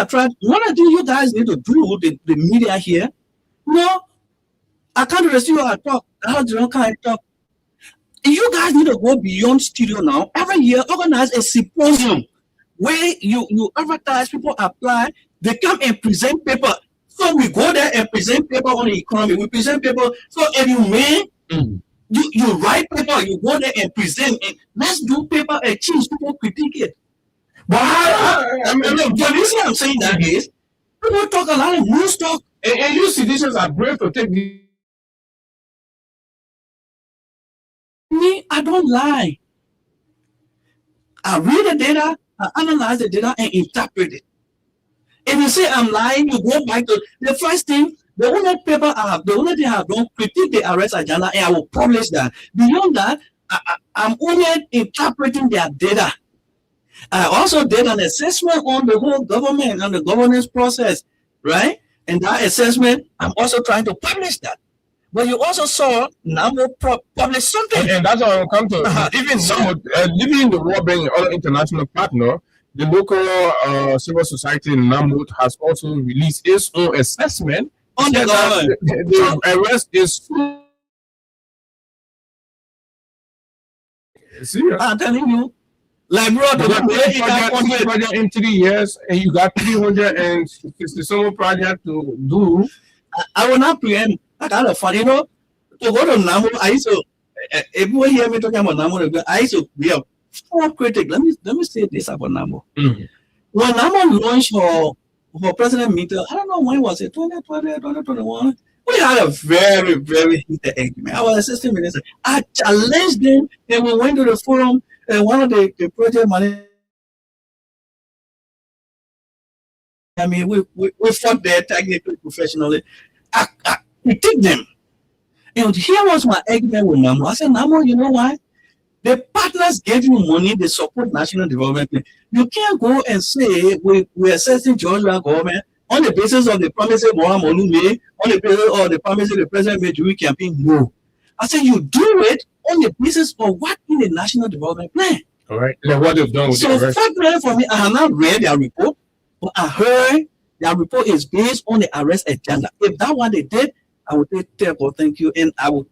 you guys need to do, the media here, I come to the studio, I talk, I talk. You guys need to go beyond studio now. Every year, organize a symposium where you advertise, people apply, they come and present paper. So we go there and present paper on the economy. We present paper. So if you may, you write paper, you go there and present. And let's do paper exchange. People critique it. But the reason I'm saying that is people talk a lot of news talk. And you citizens are brave to take the. Me, I don't lie. I read the data, I analyze the data, and interpret it. If you say I'm lying, you go back to the first thing. The only thing I have done, critique the arrest agenda, and I will publish that. Beyond that, I'm only interpreting their data. I also did an assessment on the whole government and the governance process, right? And that assessment, I'm also trying to publish that. But you also saw NAMO publish something. And that's how I come to even in the World Bank and other international partner, the local civil society in NAMO has also released its own assessment on the government. The arrest is serious. I'm telling you, like bro, project in 3 years, and you got 360 some project to do. I will not preempt. I kind of fun, to go to NAMO. I used to, if you hear me talking about NAMO, I used to be a full critic. Let me say this about NAMO. When NAMO launched for President Minter, I don't know when was it, 2020, 2021. We had a very, very heated argument. I was assistant minister. I challenged them, and we went to the forum, and one of the project managers, I mean, we fought there technically, professionally. I critique them. And here was my argument with NAMO. I said, NAMO, you know why? The partners gave you money, they support national development. You can't go and say we're assessing Georgia government on the basis of the promises Mohamed Molu made, on the basis of the promises the president made during campaign. No. I said you do it on the basis of what in the national development plan. All right. Like what they've done with so for me, I have not read their report, but I heard their report is based on the arrest agenda. If that's what they did, I would take thank you, and I would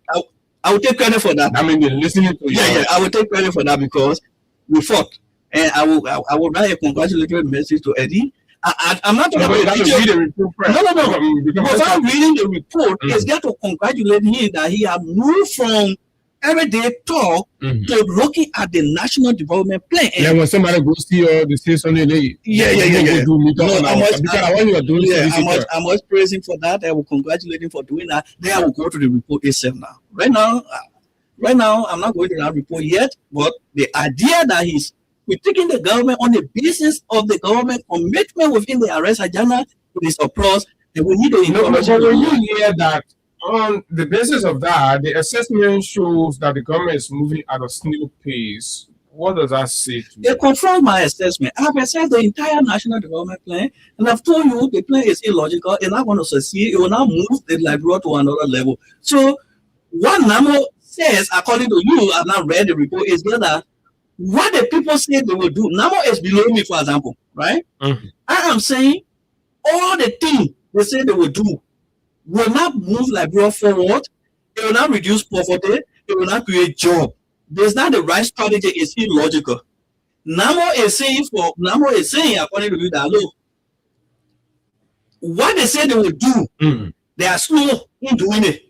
take credit for that. I mean, they're listening to you. Yeah, I would take credit for that because we fought, and I will write a congratulatory message to Eddie. I'm not talking about the report. No. Because I'm reading the report, it's got to congratulate him that he has moved from everyday talk to looking at the national development plan. Yeah, when somebody goes to you, they say something like, I must praise him for that. I will congratulate him for doing that. Then I will go to the report itself now. Right now, I'm not going to that report yet, but the idea that he's critiquing the government on the basis of the government commitment within the arrest agenda is applause, and we need to but when you hear that, on the basis of that, the assessment shows that the government is moving at a snail pace. What does that say to you? It confirms my assessment. I have assessed the entire national development plan, and I've told you the plan is illogical. It's not going to succeed. It will now move the Liberia to another level. So, what NAMO says, according to you, I've not read the report, is that what the people say they will do. NAMO is below me, for example, right? I am saying all the things they say they will do will not move Liberia forward. It will not reduce poverty. It will not create job. There's not the right strategy. It's illogical. NAMO is saying, according to you, that look, what they say they will do, they are slow in doing it.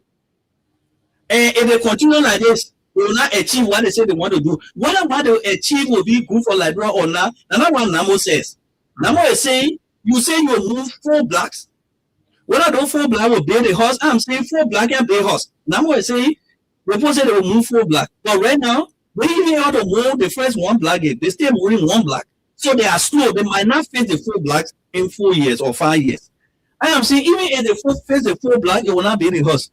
And if they continue like this, they will not achieve what they say they want to do. Whether what they will achieve will be good for Liberia or not, that's not what NAMO says. NAMO is saying, You say you will move 4 blocks. Whether those 4 blocks will build a house, I'm saying 4 blocks can build a house. Now I'm saying, report say they will move 4 blocks. But right now, they even have to move the first 1 block, they still moving 1 block. So they are slow. They might not finish the 4 blocks in 4 years or 5 years. I am saying, even if they finish the 4 blocks, it will not build a house.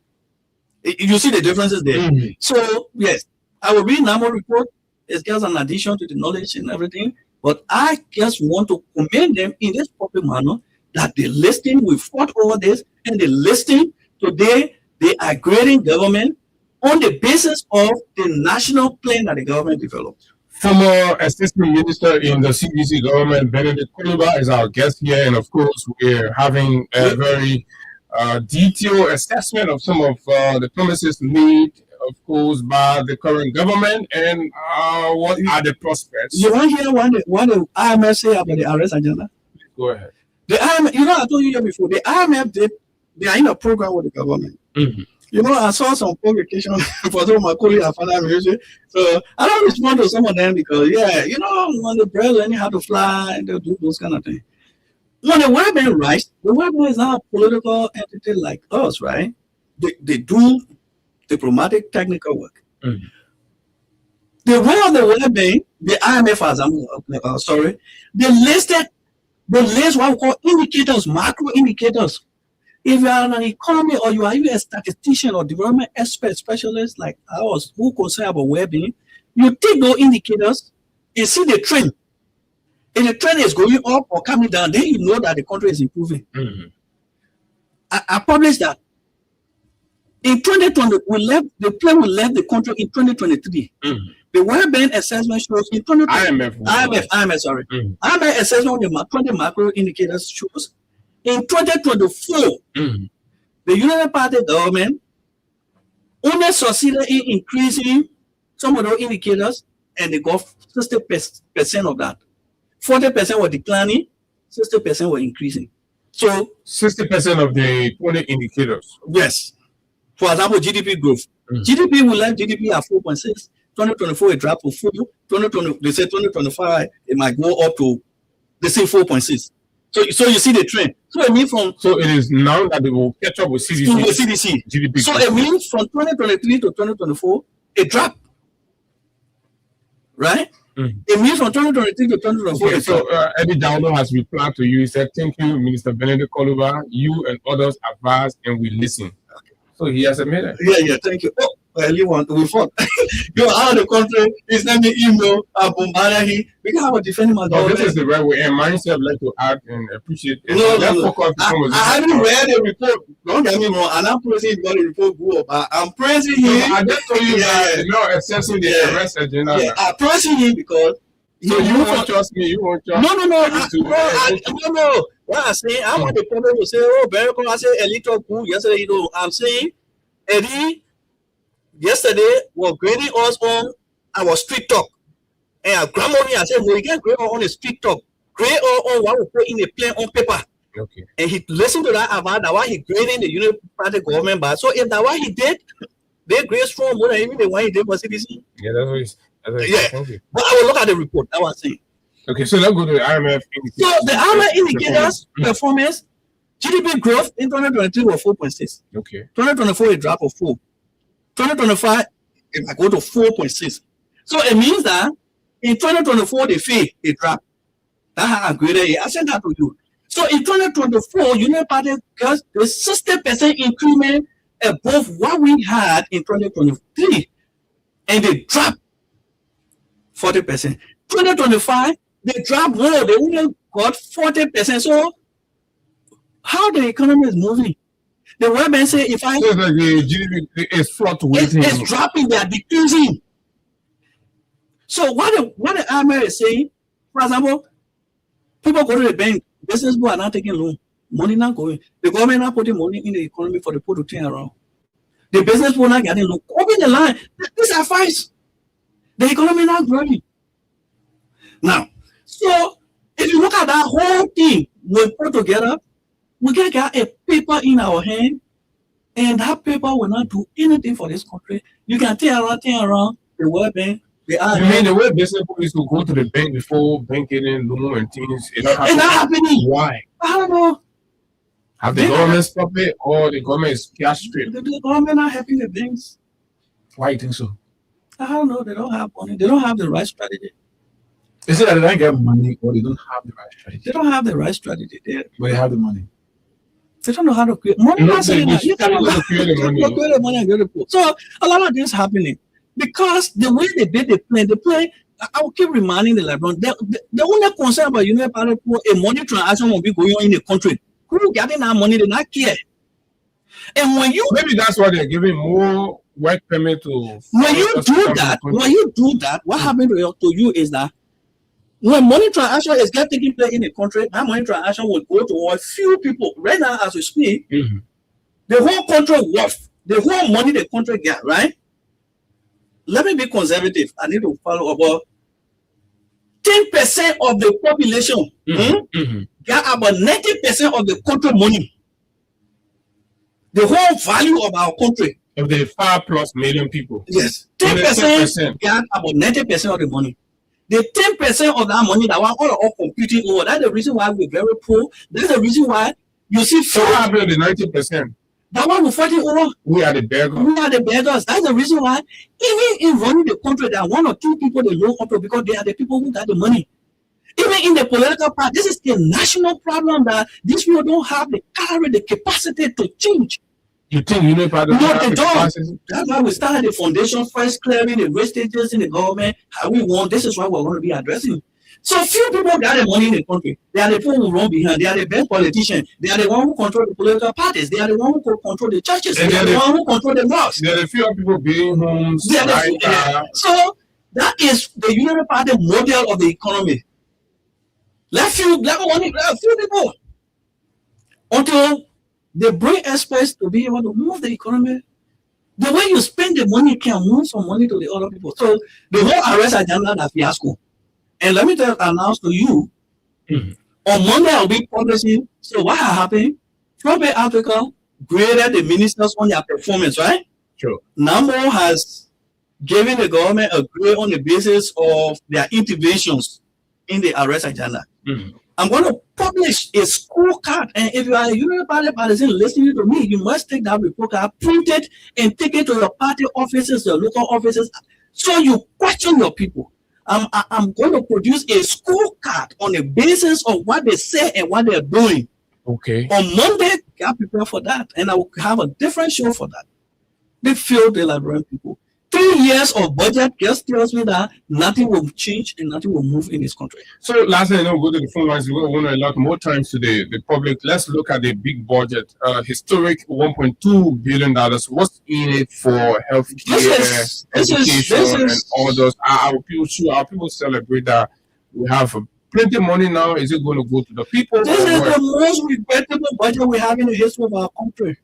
You see the differences there. Mm-hmm. So, yes, I will read NAMO report. It's just an addition to the knowledge and everything. But I just want to commend them in this proper manner that they listen, we fought over this, and they listen. Today, they are grading government on the basis of the national plan that the government developed. Former Assistant Minister in the CDC government, Benedict Kuluba, is our guest here. And of course, we're having a very detailed assessment of some of the promises made, of course, by the current government and what are the prospects. You want to hear what the IMF say about the arrest agenda? Go ahead. The IMF, I told you here before, the IMF, they are in a program with the government. Mm-hmm. I saw some publication for some of my colleagues at Father Music. So I don't respond to some of them because, when the president had to fly, they'll do those kind of things. When the World Bank rise, the World Bank is not a political entity like us, right? They do diplomatic technical work. Mm-hmm. The way of the World Bank, the IMF, they listed what we call indicators, macro indicators. If you are an economy or you are even a statistician or development expert specialist like ours who concern about well-being, you take those indicators and see the trend. If the trend is going up or coming down, then you know that the country is improving. Mm-hmm. I published that. In 2020, we left the country in 2023. Mm-hmm. The World Bank assessment shows in 2020, IMF, sorry. Mm-hmm. IMF assessment of the 20 macro indicators shows in 2024, mm-hmm. the Union Party government only succeeded in increasing some of those indicators, and they got 60% of that. 40% were declining, 60% were increasing. So 60% of the 20 indicators. Yes. For example, GDP growth. Mm-hmm. GDP will let GDP at 4.6. 2024 it dropped to 4. 2020, they say 2025 it might go up to, they say 4.6. So you see the trend. So it means So it is now that they will catch up with CDC. GDP so growth. it means from 2023 to 2024 it dropped. Right? Mm-hmm. It means from 2023 to 2024. Okay, so Eddie Dowdle has replied to you. He said, "Thank you, Minister Benedict Kuluba. You and others advise and we listen." Okay. So he has admitted. Yeah, thank you. Oh, well, we fought. You're out of the country. He sent me email. I bombarded him. We can have a defending my government. This is the right way. And myself like to add and appreciate it. No. I haven't read the report. Don't get me wrong. I'm not praising him because the report grew up. I'm praising him. I just told you that assessing the arrest agenda. Yeah, I'm praising him because. So you won't trust me. You won't trust me. No. What I'm saying, I want the people to say, "Oh, very cool." I said, "Electoral coup." Yesterday, I'm saying, Eddie. Yesterday was grading us on our street talk. And our grandmother, I said, "No, you can't grade on the street talk. Grade on what we put in the plan on paper." Okay. And he listened to that about that why he grading the Union Party government back. So if that what he did, they grade strong more than even the one he did for CDC. Yeah, that's what he's Thank you. But I will look at the report. That was saying. Okay, so let's go to the IMF indicators. So the IMF indicators performance, GDP growth in 2023 was 4.6. Okay. 2024 it dropped of 4. 2025 it might go to 4.6. So it means that in 2024 the fee it dropped. That's how I graded it. I said that to you. So in 2024, Union Party got the 60% increment above what we had in 2023, and they dropped 40%. 2025 they dropped more. They only got 40%. So how the economy is moving? The World Bank say if I so like the GDP is fluctuating. It's dropping. They are decreasing. So what the IMF is saying, for example, people go to the bank, business people are not taking loan, money not going. The government not putting money in the economy for the people to turn around. The business people not getting loan. Open the line. These are fights. The economy not growing. Now, so if you look at that whole thing we put together, we can get a paper in our hand, and that paper will not do anything for this country. You can turn around the World Bank, They are. You mean the way business people used to go to the bank before bank getting loan and things? It's not It's not happening. Why? I don't know. Have the government stopped it, or the government is cash straight? The government not helping the banks. Why you think so? I don't know. They don't have money. They don't have the right strategy. Is it that they don't get money or they don't have the right strategy? They don't have the right strategy. But they have the money. They don't know how to create money. No, Not saying that. You they cannot just create the money. create the money and get the poor. So a lot of things happening because the way they build the plane. I will keep reminding the Lebron. The only concern about United Party poor a money transaction will be going on in the country. Who getting that money? They not care. And when you Maybe that's why they're giving more work permit to. when you do that, what happened to you is that when money transaction is taking place in the country, that money transaction will go to a few people. Right now, as we speak, Mm-hmm. the whole country worth, the whole money the country get, right? Let me be conservative. I need to follow about 10% of the population get about 90% of the country money. The whole value of our country. Of the 5+ million people. Yes. Only 10% get about 90% of the money. The 10% of that money that we're all computing over, that's the reason why we're very poor. That's the reason why you see So what happened to the 90%? that one we're fighting over. We are the beggars. We are the beggars. That's the reason why, even in running the country, there are 1 or 2 people they know up because they are the people who got the money. Even in the political part, this is a national problem that these people don't have the courage, the capacity to change. You think United Party? No, they don't. That's why we started the foundation first, clearing the wastages in the government. How we want. This is what we're going to be addressing. So few people got the money in the country. They are the people who run behind. They are the best politicians. They are the one who control the political parties. They are the one who control the churches. And they are the one who control the mosques. There are a few people building homes. They are the so that is the United Party model of the economy. Let few people until they bring experts to be able to move the economy. The way you spend the money can move some money to the other people. So the whole arrest agenda that fiasco. And let me announce to you, on Monday I'll be publishing. So what happened? Trump Africa graded the ministers on their performance, right? Sure. NAMO has given the government a grade on the basis of their interventions in the arrest agenda. I'm going to publish a scorecard, and if you are a United Party partisan listening to me, you must take that report card, print it, and take it to your party offices, your local offices, so you question your people. I'm going to produce a scorecard on the basis of what they say and what they're doing. Okay. On Monday, get prepared for that, and I will have a different show for that. They failed the Liberian people. 3 years of budget just tells me that nothing will change and nothing will move in this country. So lastly, we'll go to the phone lines. We're going to allot more time to the public. Let's look at the big budget. Historic $1.2 billion. What's in it for healthcare, education, and all those? Our people celebrate that we have plenty of money now. Is it going to go to the people? This is the most regrettable budget we have in the history of our country.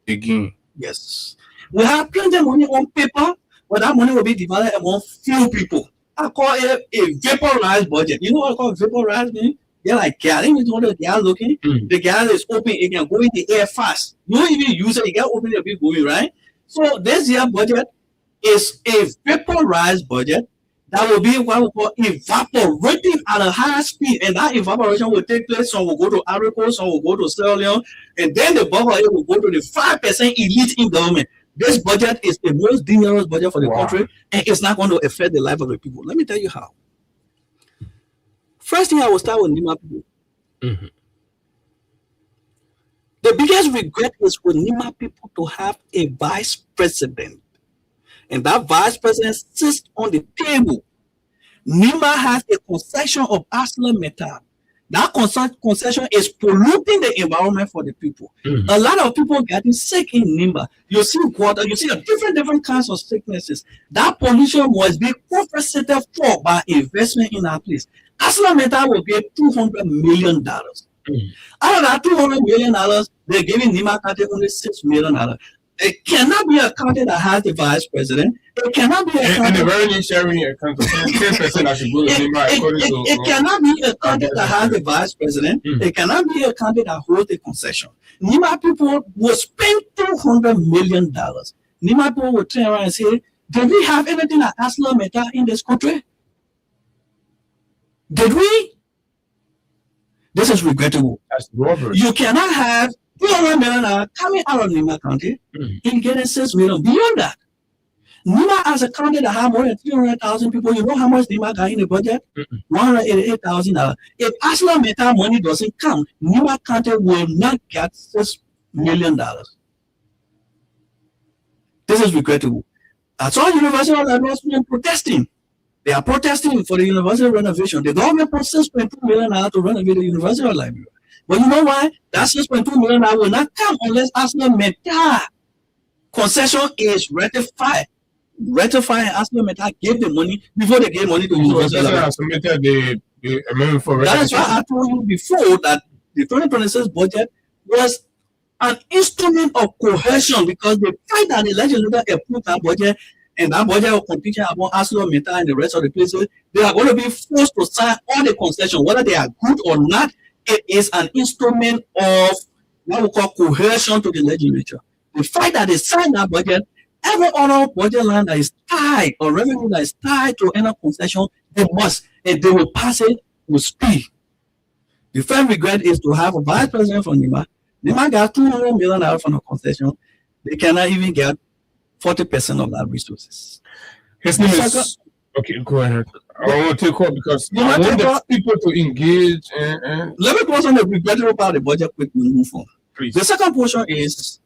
Again. Yes. We have plenty of money on paper, but that money will be divided among few people. I call it a vaporized budget. You know what I call vaporized mean? They're like getting into the gas looking. The gas is open, it can go in the air fast. You don't even use it, you can open it, be going, right? So this year budget is a vaporized budget that will be what we call evaporating at a high speed, and that evaporation will take place. Some will go to Arico, some will go to Sierra Leone, and then the bulk of it will go to the 5% elite in government. This budget is the most dangerous budget for the country, and it's not going to affect the life of the people. Let me tell you how. First thing I will start with Nima people. The biggest regret is for Nima people to have a vice president, and that vice president sits on the table. Nima has a concession of ArcelorMittal. That concession is polluting the environment for the people. A lot of people getting sick in Nimba. You see water, you see different kinds of sicknesses. That pollution must be compensated for by investment in our place. ArcelorMittal will get $200 million. Out of that $200 million, they're giving Nima County only $6 million. It cannot be a county that has the vice president. It cannot be a county. And the revenue sharing account, 10% that should go to Nima. It cannot be a county that has the vice president. It cannot be a county that holds the concession. Nima people will spend $200 million. Nima people will turn around and say, Did we have anything like ArcelorMittal in this country? Did we? This is regrettable. That's robbery. You cannot have $200 million coming out of Nima County and getting $6 million. Beyond that, Nima as a county that have more than 300,000 people, you know how much Nima got in the budget? $188,000. If ArcelorMittal money doesn't come, Nima County will not get $6 million. This is regrettable. I saw University of Liberia students protesting. They are protesting for the university renovation. The government put $6.2 million to renovate the University of Liberia. But you know why? That $6.2 million will not come unless ArcelorMittal concession is ratified. Ratifying ArcelorMittal gave the money before they gave money to the University of Liberia. Submitted the amendment for That is why I told you before that the 2026 budget was an instrument of cohesion, because the fact that the legislature approved that budget and that budget will continue about ArcelorMittal and the rest of the places, they are going to be forced to sign all the concessions, whether they are good or not. It is an instrument of what we call cohesion to the legislature. The fact that they signed that budget, every other budget line that is tied or revenue that is tied to any concession, they must, and they will pass it with speed. The first regret is to have a vice president from Nima. Nima got $200 million from the concession. They cannot even get 40% of that resources. His name is. Okay, go ahead. I want to take call because I want the people to engage. Let me close on the regrettable part of the budget quickly move on. Please. The second portion is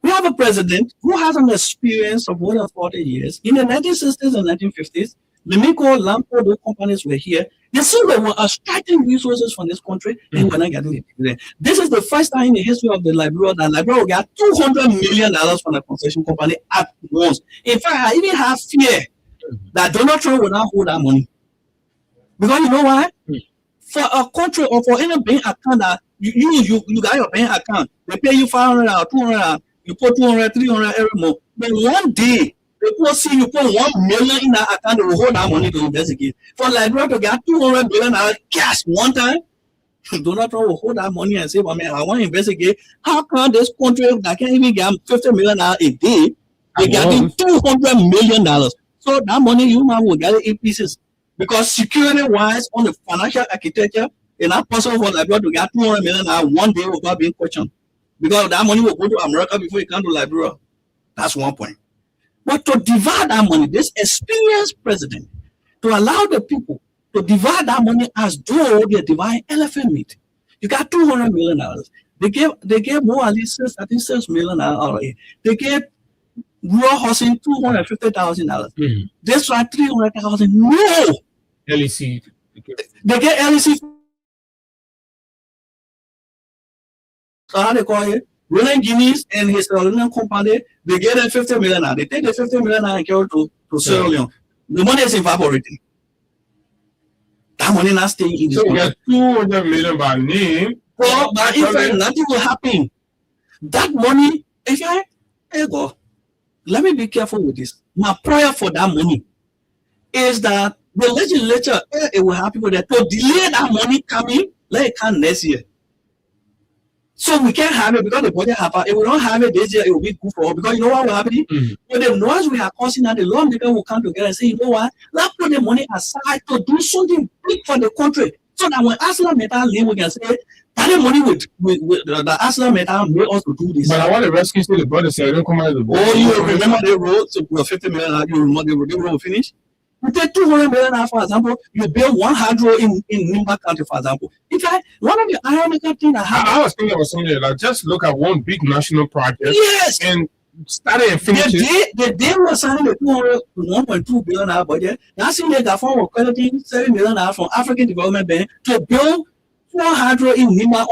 we have a president who has an experience of more than 40 years. In the 1960s and 1950s, Lemico, Lampo, those companies were here. They said they were extracting resources from this country and we're not getting it. This is the first time in the history of the Liberia that Liberia got $200 million from the concession company at once. In fact, I even have fear that Donald Trump will not hold that money. Because you know why? For a country or for any bank account that you got your bank account, they pay you $500 or $200, you put $200, $300 every month. But one day, they will see you put $1 million in that account, they will hold that money to investigate. For Liberia to get $200 million cash one time, Donald Trump will hold that money and say, well, man, I want to investigate. How come this country that can't even get $50 million a day, they getting $200 million? So that money you man will get it in pieces. Because security-wise, on the financial architecture, it's not possible for Liberia to get $200 million one day without being questioned. Because that money will go to America before it comes to Liberia. That's one point. But to divide that money, this experienced president, to allow the people to divide that money as though they're dividing elephant meat. You got $200 million. They gave more at least $6 million already. They gave Rural Housing $250,000. This try $300,000. No. LEC. They get LEC. So how they call it? Roland Guinness and his Roland company, they get them $50 million. They take the $50 million and carry it to Sierra Leone. The money is evaporating. That money not staying in the So we got $200 million by name. Well, but in fact, nothing will happen. That money, if I go, let me be careful with this. My prayer for that money is that the legislature, it will have people there to delay that money coming, let it come next year. So we can't have it because the budget happened. If we don't have it this year, it will be good for all. Because you know what will happen? When the noise we are causing now, the lawmakers will come together and say, you know what? Let's put the money aside to do something big for the country. So that when ArcelorMittal leave, we can say, that the money with the ArcelorMittal made us to do this. But I want the rescue to the brother so they don't come out of the boat. Oh, you remember the road? So $50 million, you remember the road will finish? You take $200 million, for example, you build one hydro in Nimba County, for example. In fact, one of the ironical things that happened. I was thinking about something like just look at one big national project. Yes. And start it and finish it. The day we were signing the $1.2 billion budget, that's in the government was crediting $7 million from African Development Bank to build 4 hydro in Nimba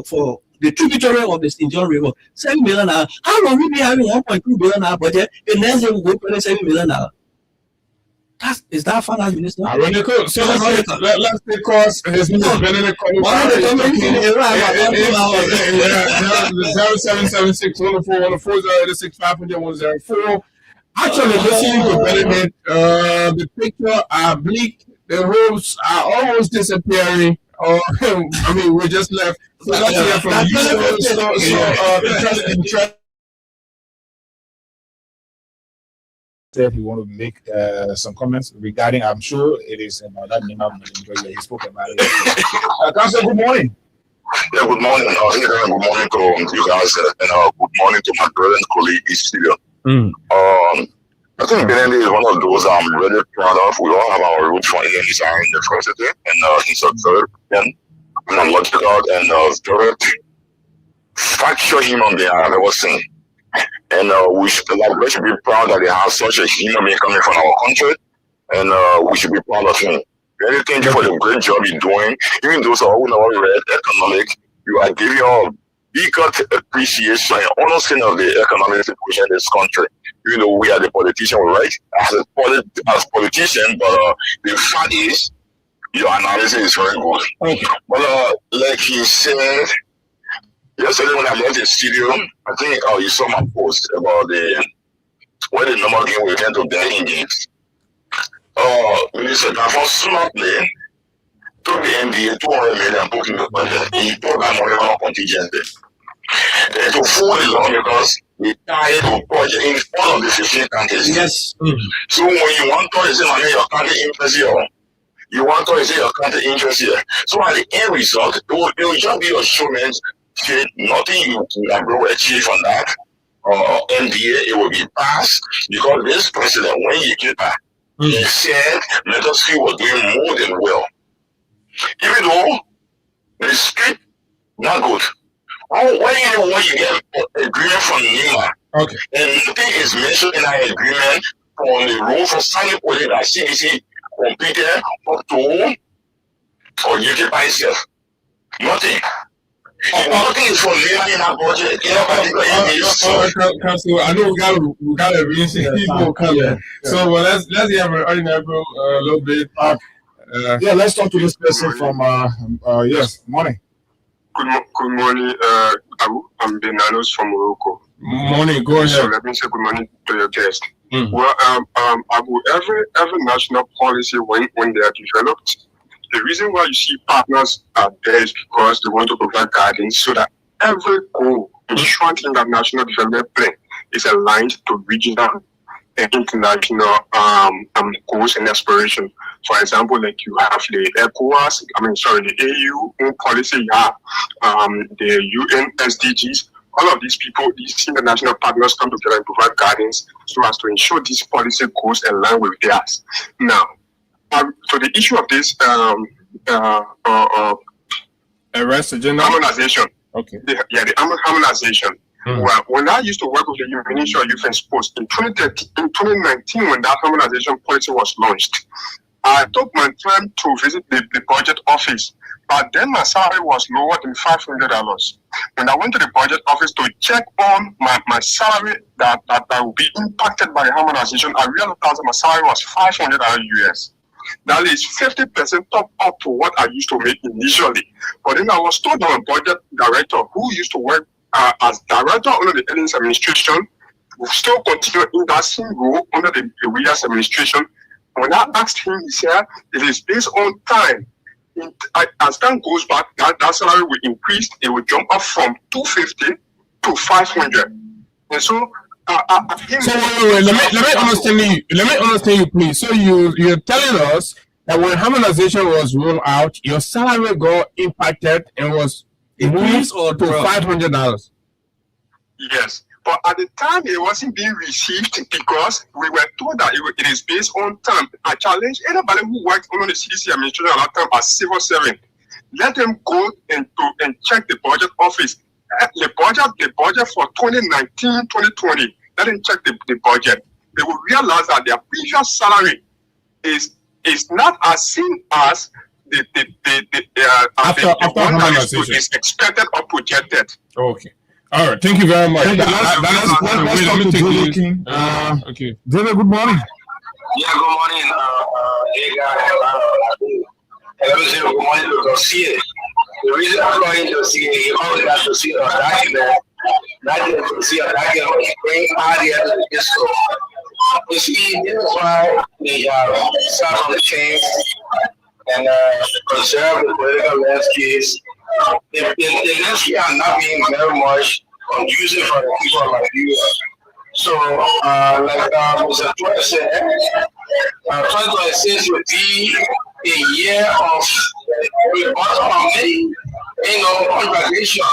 for the tributary of the St. John River. $7 million. How long we be having $1.2 billion budget? The next day we go pay $7 million. Is that finance minister? Ironical. So let's take course. His name is Benedict Columba. 0776 104 104 500 104. Actually, listening to Benedict, the picture are bleak. The hopes are almost disappearing. I mean, we just left. So let's hear from you. So interesting. said he want to make some comments regarding. I'm sure it is about that name because he spoke about it. Council, good morning. Yeah, good morning. Good morning to you guys, and good morning to my brother and colleague in studio. I think Benendi is one of those I'm really proud of. We all have our roots from he's our university, and he's a third and logical and very factual human being I've ever seen. And we should be proud that they have such a human being coming from our country, and we should be proud of him. Really thank you for the great job you're doing. Even those who never read economic, you are giving a bigger appreciation and understanding of the economic situation in this country. Even though we are the politician, right? As politicians, but the fact is, your analysis is very good. Okay. But like he said, yesterday when I left the studio, I think you saw my post about when the normal game we tend to betting games. Minister Dafon smartly took the NBA 200 million booking the budget. He took that money on contingent. And to fool the law because we tied to budget in all of the 15 countries. Yes. So when you want to say your country interest here, you want to say your country interest here. So at the end result, it will just be assurance that nothing you will achieve on that. NBA, it will be passed because this president, when he came back, he said Metalsky was doing more than well. Even though the script not good. When you get agreement from Nima, okay, and nothing is mentioned in that agreement on the rule for signing for it that CDC competed up to or UK by itself. Nothing. Nothing is for Nima in our budget. Council, I know we got a reason people coming. So let's have an ordinary a little bit. Let's talk to this person from yes, morning. Good morning, I'm Benanos from Morocco. Morning, go ahead. So let me say good morning to your guest. Well, Abu, every national policy when they are developed, the reason why you see partners are there is because they want to provide guidance so that every goal enshrined in that national development plan is aligned to regional and international goals and aspirations. For example, like you have the ECOWAS, the AU policy, you have the UN SDGs. All of these people, these international partners come together and provide guidance so as to ensure these policy goals align with theirs. Now, so the issue of this harmonization. Okay. The harmonization. Well, when I used to work with the Ministry of Youth and Sports in 2019, when that harmonization policy was launched, I took my time to visit the budget office, but then my salary was lower than $500. When I went to the budget office to check on my salary that would be impacted by the harmonization, I realized that my salary was $500 US. That is 50% top up to what I used to make initially. But then I was told by a budget director who used to work as director under the Ellens administration, will still continue in that same role under the Williams administration. When I asked him, he said it is based on time. As time goes back, that salary will increase. It will jump up from 250 to 500. And so, wait, let me understand you, please. So you're telling us that when harmonization was rolled out, your salary got impacted and was increased to $500. Yes, but at the time it wasn't being received because we were told that it is based on time. I challenge anybody who worked under the CDC administration at that time as civil servant. Let them go and check the budget office. The budget for 2019-2020. Let them check the budget. They will realize that their previous salary is not as seen as the one that is expected or projected. Okay. All right. Thank you very much. Okay. David, good morning. Yeah, good morning. Let me say good morning to Garcia. The reason I'm going to see it, you only have to see a document, not just to see a document, bring body out of the disco. You see, this is why they start on the chains and conserve the political landscapes. The landscape are not being very much conducive for the people like you. So, like Mr. Troy said, 2026 will be a year of autonomy, congratulation.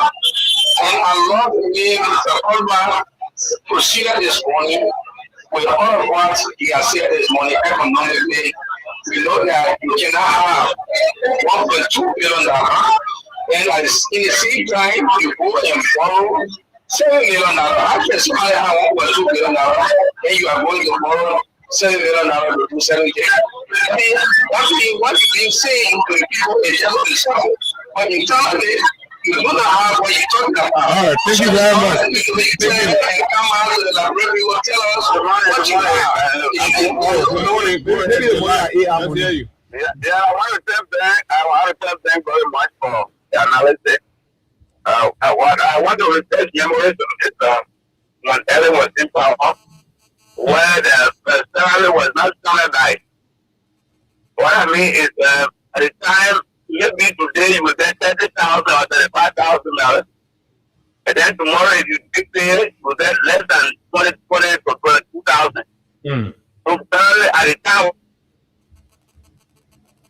And I love the way Mr. Olma proceeded this morning with all of what he has said this morning economically. We know that you cannot have $1.2 billion, and at the same time, you go and borrow $7 million. Actually, somebody have $1.2 billion, and you are going to borrow $7 million to do 70. I mean, what you saying to the people is just the same. But in terms of it, you do not have what you're talking about. All right, thank you very much. Thank you. And come out to the library will tell us what you have. Good morning. Let's hear you. Yeah, I want to thank very much for the analysis. What I want to repeat memories is when Ellen was in power, where the salary was not standardized. What I mean is at the time, maybe today you will get $30,000 or $35,000, and then tomorrow if you take pay, you will get less than $20,000 to $22,000. So salary at the time,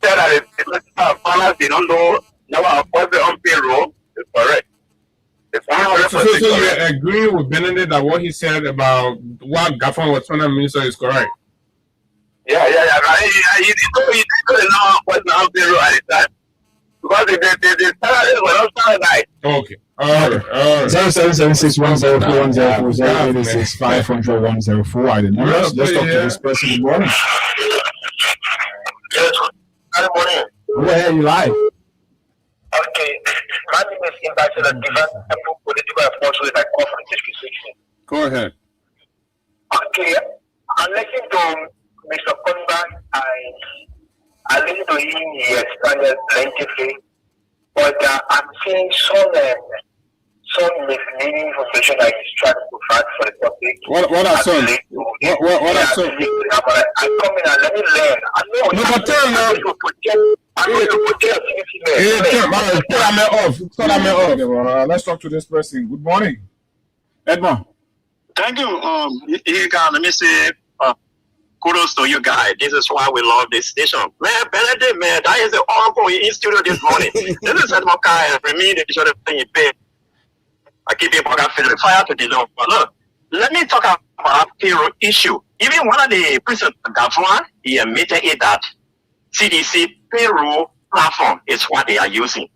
said that if finance they don't know now appointment on payroll is correct. So you agree with Benedict that what he said about what Gafan was trying to minister is correct? Yeah. He couldn't know what's on payroll at the time. Because the salary was not standardized. Okay. All right. 0776-104-104 are the numbers. Let's talk to this person. Good morning. Good morning. Go ahead, you live. Okay. My name is Ambassador Divan, political enforcement with a conference discussion. Go ahead. Okay. I listened to Mr. Conban. I listened to him. He expanded plentifully, but I'm seeing some misleading information that he's trying to provide for the public. What are some? What are some? I come in and let me learn. I know. No, but tell me. I'm going to protect Okay, well, let's talk to this person. Good morning, Edmond. Thank you. Let me say kudos to you guys. This is why we love this station. Man, Benedict, man, that is the oracle in studio this morning. This is Edmond Kai, and for me, they should have been paid. I keep people got fire to the Lord. But look, let me talk about our payroll issue. Even one of the president, Gafwan, he admitted it that CDC payroll platform is what they are using.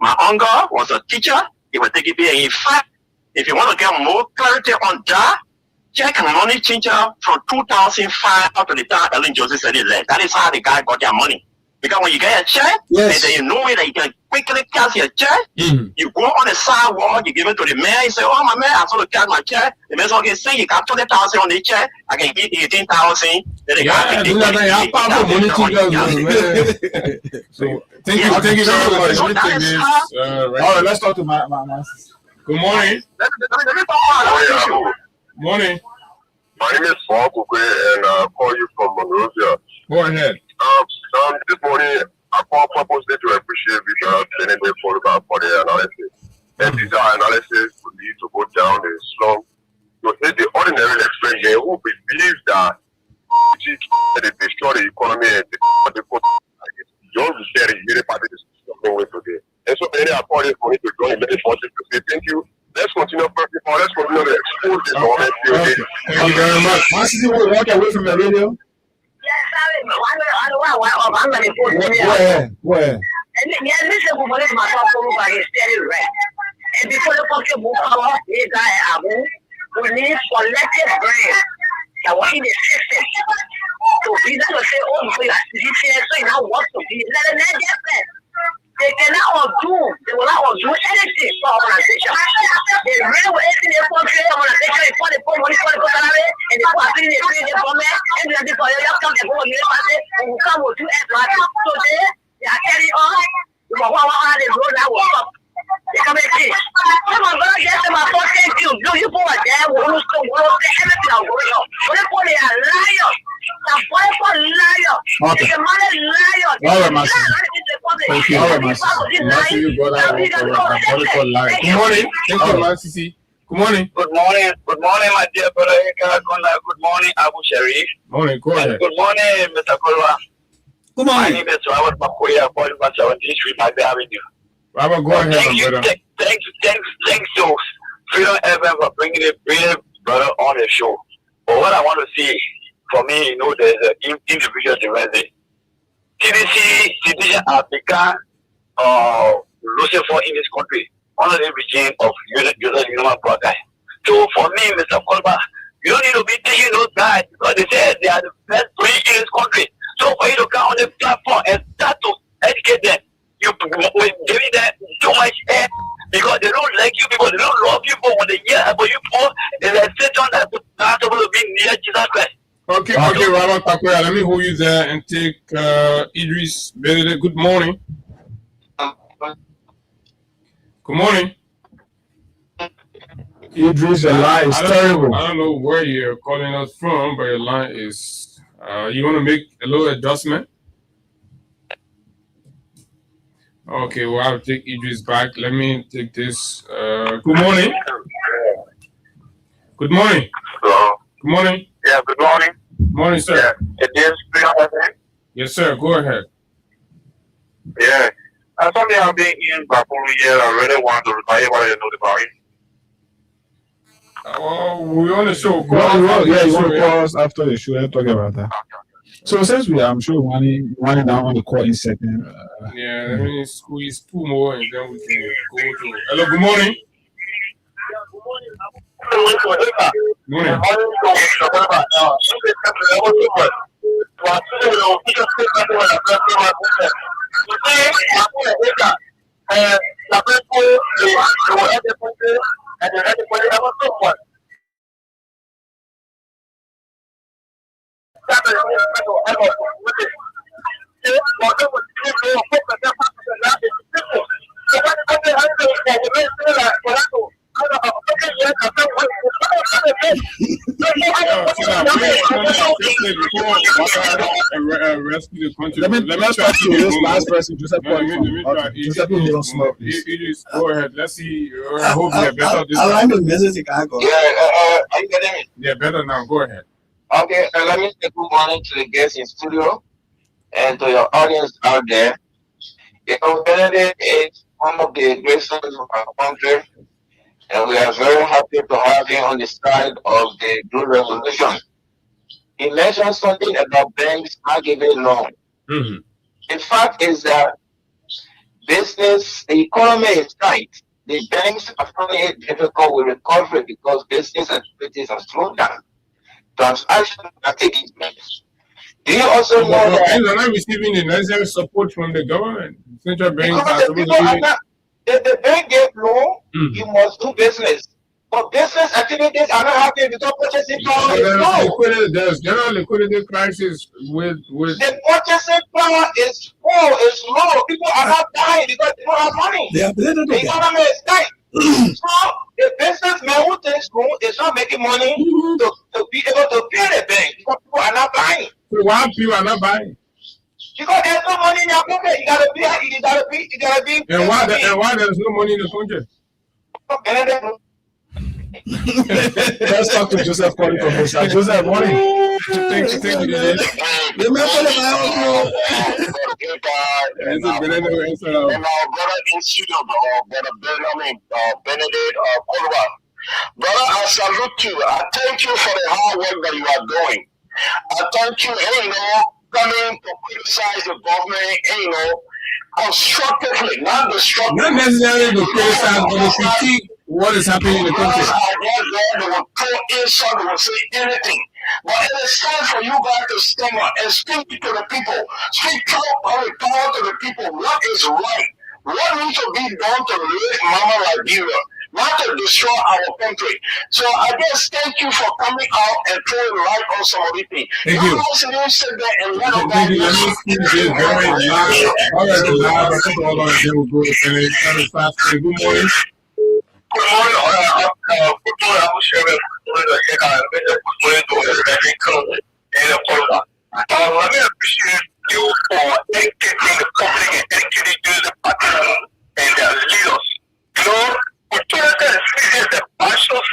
My uncle was a teacher. He was taking pay. In fact, if you want to get more clarity on that, check money changer from 2005 up to the time Ellen Joseph said it left. That is how the guy got their money. Because when you get a check, and then you know that you can quickly cash your check. You go on the sidewalk, you give it to the mayor, you say, oh, my man, I saw to cash my check. The mayor can say, you got 20,000 on the check, I can give 18,000. Then the guy can So, thank you very much. All right, let's talk to my Good morning. Morning. My name is Paul Kukwe, and I call you from Monrovia. Go ahead. This morning, I call purposely to appreciate Bishop Benedict for the analysis. And this analysis would lead to go down the slum. To say the ordinary expression who believes that they destroy the economy and the your very party is going today. And so many are calling for me to join many forces to say thank you. Let's continue pressing for. Let's continue to expose this government. Thank you very much. My sister will walk away from the radio. Go ahead. And before the country move forward, we need collective brain that was in the system. So we don't say, oh, we are so you know what to be. Let them get that. They cannot undo. They will not undo anything for organization. They really will anything they country organization is for the poor money for the salary and the poor are feeling the government and they for the young come the whole year party and will come with 2 X. So they are carrying on. The one the road that will stop. They come and see. Come on, go get them a full thank you. Do you put there? We'll lose everything I'm going on. But they are liars. The boy for liar. Okay. The man is liar. All right, Master. Thank you. All right, Master. Good morning. Thank you, man, Sisi. Good morning. Good morning, my dear brother Eka. Good morning, Abu Sharif. Morning, go ahead. Good morning, Mr. Kolwa. Good My morning. name is Robert Makoya, calling from 17th Street, Magda Avenue. Robert, go ahead, Thank my you, brother. thanks to Freedom FM for bringing a brilliant brother on the show. But what I want to see, for me, you know, there's an individual difference. TDC citizens have become Lucifer in this country under the regime of Human Broadcast. So for me, Mr. Kolba, you don't need to be teaching those guys because they say they are the best brain in this country. So for you to come on the platform and start to educate them, you giving them too much air because they don't like you people, they don't love you people. When they hear about you people, it's a Satan that's not supposed to be near Jesus Christ. Okay, Robert Pakoya, let me hold you there and take Idris Benedict. Good morning. Good morning. Idris, your line is terrible. I don't know where you're calling us from, but your line is. You want to make a little adjustment? Okay, well, I'll take Idris back. Let me take this. Good morning. Good morning. Hello. Good morning. Yeah, good morning. Morning, sir. Yeah, it is Freedom FM. Yes, sir. Go ahead. Yeah. Something I've been in Bakuru here. I really want to retire what I know about it. We're on the show. You want to call us after the show and talk about that. So since I'm sure one down on the call in second. Yeah, let me squeeze two more and then we can go to. Hello, good morning. Good morning. Rescue the country. Let's talk to this last person, Joseph. Joseph, go ahead. Let's see. I hope they're better this I like time. the message you can go. Are you getting me? They're better now. Go ahead. Okay, let me say good morning to the guests in studio and to your audience out there. You know, Benedict is one of the great sons of our country, and we are very happy to have him on the side of the Blue Revolution. He mentioned something about banks not giving loan. Mm-hmm. The fact is that the economy is tight. The banks are finding it difficult with recovery because business activities are slowed down. Transactions are taking place. Do you also know that banks are not receiving the necessary support from the government? Central banks are the people are not, if the bank gave loan, you must do business. But business activities are not happening because purchasing power is low. There's general liquidity crisis with the purchasing power is low. People are not buying because they don't have money. They are The economy is tight. So the businessman who takes loan is not making money to be able to pay the bank because people are not buying. So why people are not buying? Because there's no money in your pocket. You gotta be. And why there's no money in the country? Let's talk to Joseph calling from this side. Joseph, morning. Thank you. And our brother in studio, brother Benedict Kolwa. Brother, I salute you. I thank you for the hard work that you are doing. I thank you, coming to criticize the government, constructively, not destructively. Not necessarily to criticize, but to critique what is happening in the country. They will throw insult, they will say anything. But it is time for you guys to stand up and speak to the people. Speak to the people. What is right? What needs to be done to lift Mama Liberia, not to destroy our country. So I just thank you for coming out and throwing light on some of these things. Thank you. Thank you. Let me speak this very loud. All right, loud. I think all of them will go to finish. Good morning. Good morning, I'm sharing let me appreciate you for educating the public and educating the party and their leaders. We told them the passions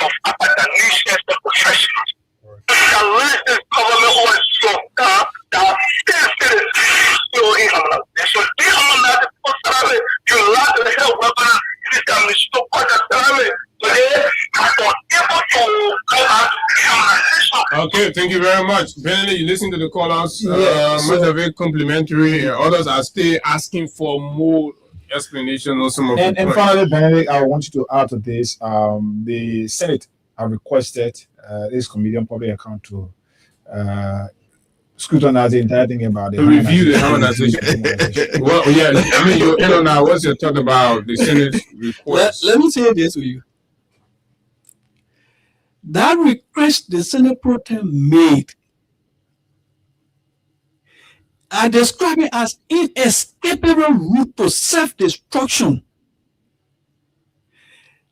Okay, thank you very much. Benedict, you listen to the callers. Most of it complimentary. Others are still asking for more explanation on some of And the finally, Benedict, I want you to add to this. The Senate have requested this Comedian Public Account to scrutinize the entire thing about the review the harmonization. Well, yeah, I mean, you know now. What's your thought about the Senate request? Let me say this to you. That request the Senate Pro Tem made, I describe it as inescapable route to self-destruction.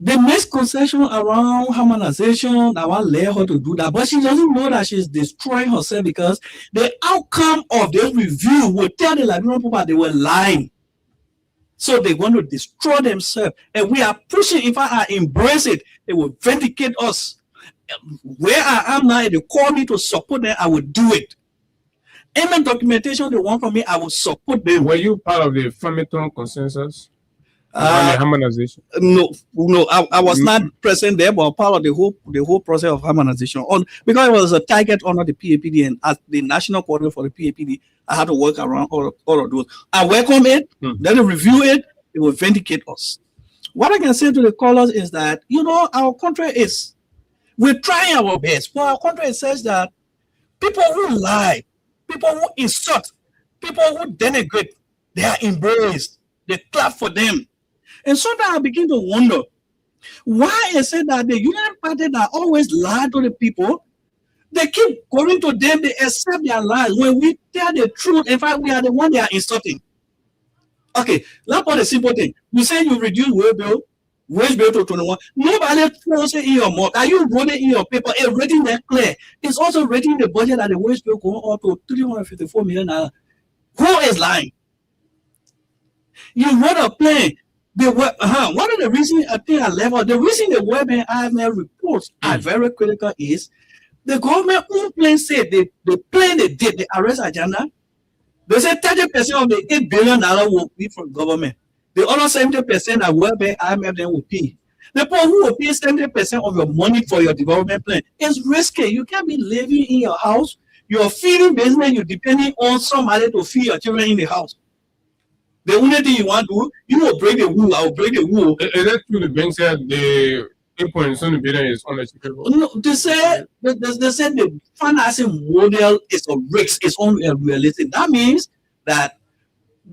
They make concession around harmonization. I want to let her to do that, but she doesn't know that she's destroying herself because the outcome of this review will tell the Liberian people that they were lying. So they want to destroy themselves, and we are pushing. If I embrace it, they will vindicate us. Where I am now, if they call me to support them, I will do it. Any documentation they want from me, I will support them. Were you part of the Farmington consensus? The harmonization? No, I was not present there, but part of the whole process of harmonization. Because it was a target under the PAPD, and as the national coordinator for the PAPD, I had to work around all of those. I welcome it. Let them review it. It will vindicate us. What I can say to the callers is that, our country is, we're trying our best, but our country says that people who lie, people who insult, people who denigrate, they are embraced. They clap for them. And sometimes I begin to wonder, why is it that the Union Party that always lie to the people, they keep going to them, they accept their lies. When we tell the truth, in fact, we are the one they are insulting. Okay, let's put a simple thing. You say you reduce wage bill to 21. Nobody throws it in your mouth. Are you writing in your paper? It's written that clear. It's also written in the budget that the wage bill going up to 354 million. Who is lying? You wrote a plan. One of the reasons I think I left out, the reason the World Bank IMF reports are very critical is the government own plan said the plan they did, the arrest agenda, they said 30% of the $8 billion will be from government. The other 70% that World Bank IMF then will pay. The people who will pay 70% of your money for your development plan is risky. You can't be living in your house. You're feeding business, you're depending on somebody to feed your children in the house. The only thing you want to do, you will break the rule. I will break the rule. Is that true? The bank said the 8.7 billion is unachievable. No, they said the financing model is a risk. It's unrealistic. That means that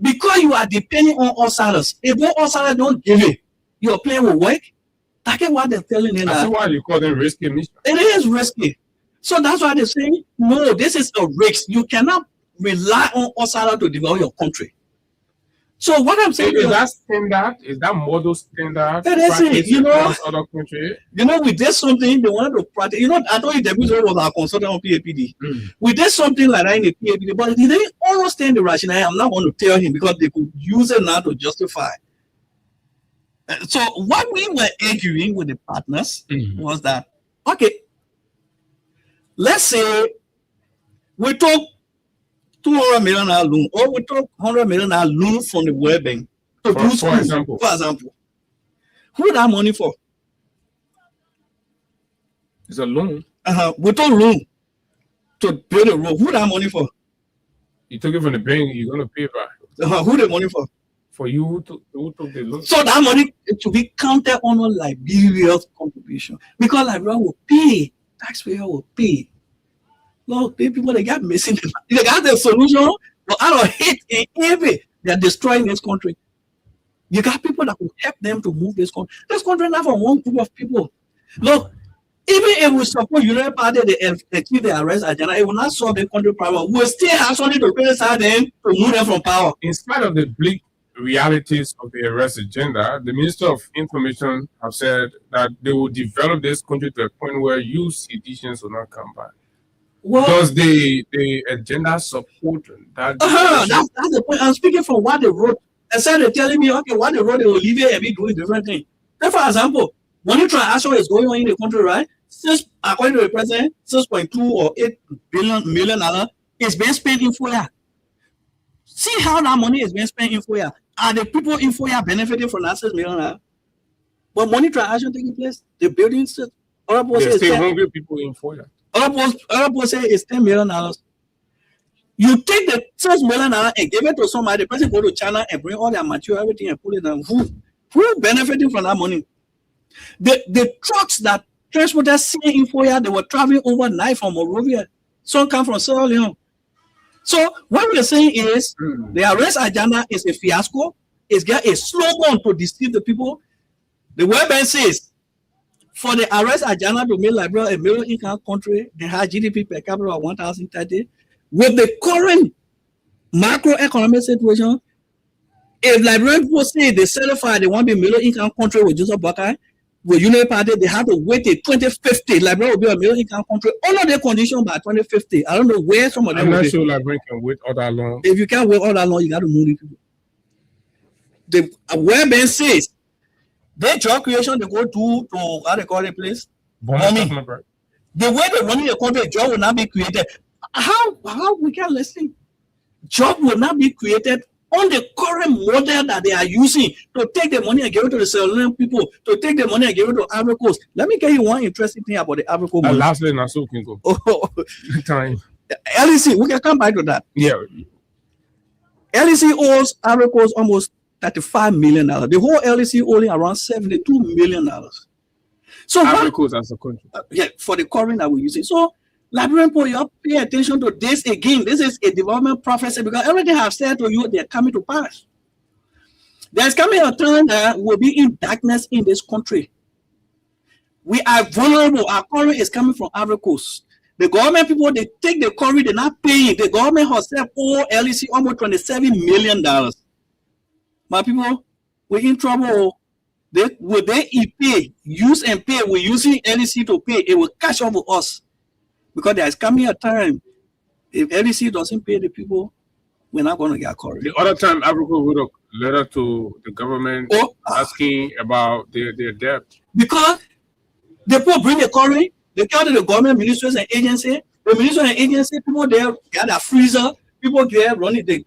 because you are depending on outsiders, if the outsiders don't give it, your plan will work. That's what they're telling you. That's why you call them risky. It is risky. So that's why they're saying, no, this is a risk. You cannot rely on outsiders to develop your country. So what I'm saying is that standard, is that model standard? That is it. Other country. We did something they wanted to practice. I told you the was our consultant on PAPD. We did something like that in the PAPD, but they didn't understand the rationale. I'm not going to tell him because they could use it now to justify. So what we were arguing with the partners was that, okay, let's say we took 200 million loan, or we took 100 million loan from the World Bank to do school. For example, who that money for? It's a loan. We took loan to build a road. Who that money for? You took it from the bank. You're gonna pay back. Who the money for? For you who took the loan. So that money to be counted on Liberia's contribution because Liberia will pay. Taxpayer will pay. Look, the people they got missing. They got the solution, but out of hate and envy, they're destroying this country. You got people that will help them to move this country. This country not for one group of people. Look, even if we support United Party they achieve the arrest agenda, it will not solve the country problem. We'll still have something to criticize them to move them from power. In spite of the bleak realities of the arrest agenda, the Minister of Information have said that they will develop this country to a point where youth seditions will not come back. Well, does the agenda support that? That's the point. I'm speaking from what they wrote. Instead of telling me, okay, what they wrote, they will leave it and be doing different things. Then, for example, money transaction is going on in the country, right? According to the president, 6.2 or 8 million is being spent in FOIA. See how that money is being spent in FOIA. Are the people in FOIA benefiting from that 6 million? But money transaction taking place, the buildings, there's still hungry people in FOIA. Other people say it's $10 million. You take the $6 million and give it to somebody. The person go to China and bring all their material, everything, and put it on. Who benefiting from that money? The trucks that transported CA they were traveling overnight from Monrovia. Some come from Sierra Leone. So what we're saying is the arrest agenda is a fiasco. It's got a slogan to deceive the people. The World Bank says for the arrest agenda to make Liberia a middle-income country, they have GDP per capita of 1,030. With the current macroeconomic situation, if Liberian people say they certify they want to be a middle-income country with Joseph Boakai, with United Party, they have to wait till 2050. Liberia will be a middle-income country under the condition by 2050. I don't know where some of them. I'm not sure Liberia can wait all that long. If you can't wait all that long, you got to move the people. The World Bank says their job creation they go to how they call the place. Money. The way they run the country, job will not be created. How we can listen? Job will not be created on the current model that they are using to take the money and give it to the Sierra Leone people, to take the money and give it to Ivory Coast. Let me tell you one interesting thing about the Ivory Coast money. Lastly, Nassau can go. Time. LEC, we can come back to that. Yeah. LEC owes Ivory Coast almost $35 million. The whole LEC only around $72 million. So Ivory Coast as a country. Yeah, for the current that we're using. So Liberian people, you have to pay attention to this again. This is a development prophecy because everything I've said to you, they're coming to pass. There's coming a time that we'll be in darkness in this country. We are vulnerable. Our current is coming from Ivory Coast. The government people, they take the current, they're not paying. The government herself owe LEC almost $27 million. My people, we're in trouble. Will they pay, use and pay? We're using LEC to pay. It will catch up with us. Because there is coming a time, if LEC doesn't pay the people, we're not going to get caught. The other time, Africa wrote a letter to the government asking about their debt. Because the people bring the current, they come to the government ministries and agency. The ministries and agency, people there get their freezer. People there running, they're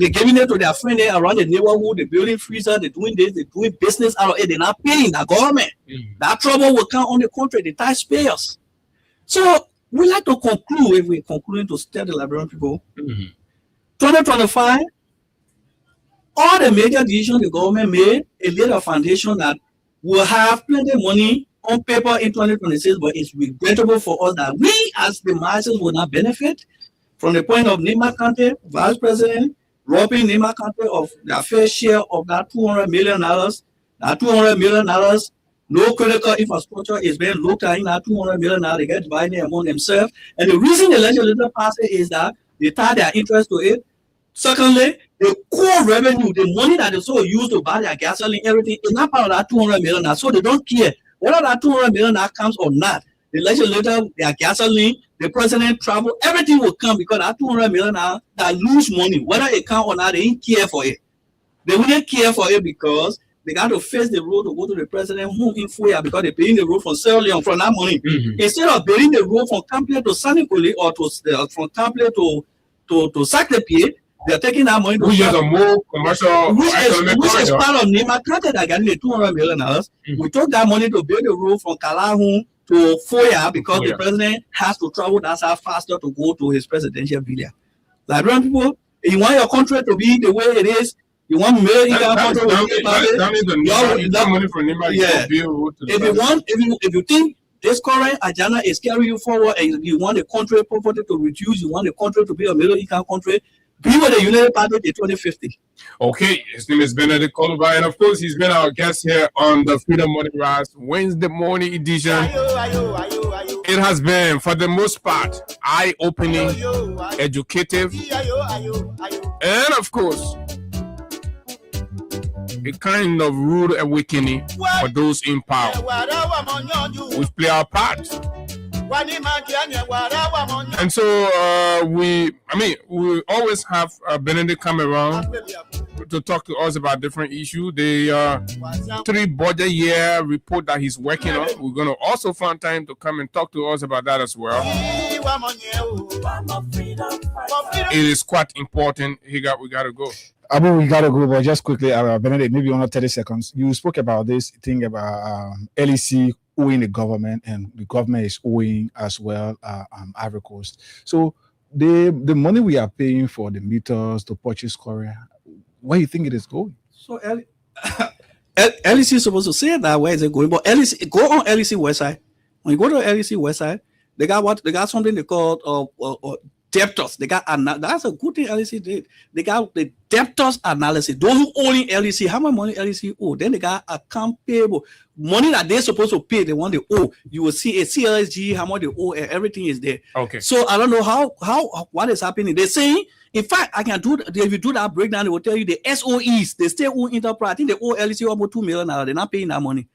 giving it to their friend there around the neighborhood. They're building freezer, they're doing this, they're doing business out of it. They're not paying the government. That trouble will come on the country, the taxpayers. So, we like to conclude, if we're concluding to tell the Liberian people, 2025, all the major decisions the government made, it laid a foundation that will have plenty of money on paper in 2026, but it's regrettable for us that we as the masses will not benefit from the point of Nima Kante, Vice President, robbing Nima Kante of their fair share of that $200 million. That $200 million, no critical infrastructure is being looked at in that $200 million. They get divided among themselves. And the reason the legislature passed it is that they tie their interest to it. Secondly, the core revenue, the money that they so use to buy their gasoline, everything is not part of that $200 million. So they don't care whether that $200 million comes or not. The legislature, their gasoline, the president travel, everything will come because that $200 million that lose money, whether it comes or not, they didn't care for it. They wouldn't care for it because they got to face the road to go to the president who in Fuya because they're paying the road from Sierra Leone from that money. Instead of paying the road from Kample to Sanikoli or from Kample to Saklepie, they're taking that money to which is a more commercial which is part of Nima Kante that got the $200 million. We took that money to build the road from Kalahun to Fuya because the president has to travel that far faster to go to his presidential villa. Liberian people, you want your country to be the way it is. You want million country that money from Nima. Yeah. If you think this current agenda is carrying you forward and you want the country poverty to reduce, you want the country to be a middle income country, be with the United Party in 2050. Okay, his name is Benedict Koluba, and of course, he's been our guest here on the Freedom Morning Rise Wednesday morning edition. It has been, for the most part, eye-opening, educative, and of course, a kind of rude awakening for those in power. We play our part. And so we always have Benedict come around to talk to us about different issues. The 3 budget year report that he's working on, we're going to also find time to come and talk to us about that as well. It is quite important. We got to go. Abu, we gotta go, but just quickly, Benedict, maybe under 30 seconds. You spoke about this thing about LEC owing the government, and the government is owing as well Ivory Coast. So the money we are paying for the meters to purchase Korea, where do you think it is going? So LEC is supposed to say that where is it going? But LEC, go on LEC website. When you go to LEC website, they got something they call debtors. They got that's a good thing LEC did. They got the debtors analysis. Those who own LEC, how much money LEC owe. Then they got account payable. Money that they're supposed to pay, the one they owe. You will see a CLSG, how much they owe, and everything is there. Okay. So I don't know how what is happening. They're saying, in fact, I can do if you do that breakdown, they will tell you the SOEs, they still own enterprise. I think they owe LEC almost $2 million. They're not paying that money.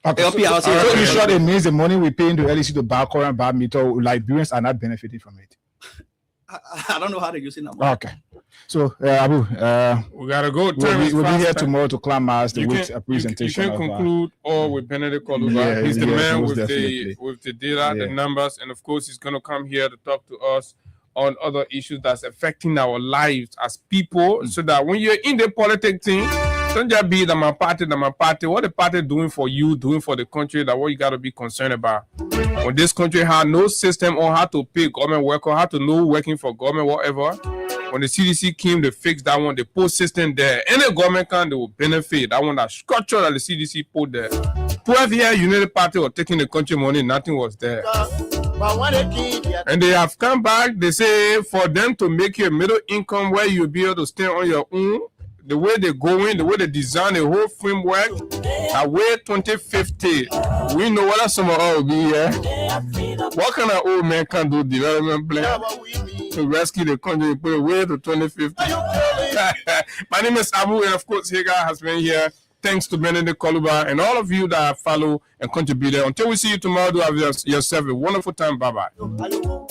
Okay, so in short, it means the money we pay into LEC to buy Korean bar meter, Liberians are not benefiting from it. I don't know how to use it now. Okay. So, Abu, we gotta go. We'll be here tomorrow to climax the week's presentation. You can conclude all with Benedict Koluba. He's the man with the data, the numbers, and of course, he's gonna come here to talk to us on other issues that's affecting our lives as people, so that when you're in the politics thing, don't just be that my party. What the party doing for you, doing for the country, that what you got to be concerned about. When this country had no system on how to pay government worker, how to know working for government, whatever. When the CDC came, they fixed that one, they put system there. Any government can, they will benefit. That one, that structure that the CDC put there. 12 years, United Party were taking the country money, nothing was there. And they have come back, they say, for them to make you a middle income where you'll be able to stay on your own, the way they go in, the way they design the whole framework, that way 2050, we know what some of us will be here. What kind of old man can do development plan to rescue the country and put it way to 2050? My name is Abu, and of course, Hagar has been here. Thanks to Benedict Koluba and all of you that follow and contributed. Until we see you tomorrow, do have yourself a wonderful time. Bye-bye.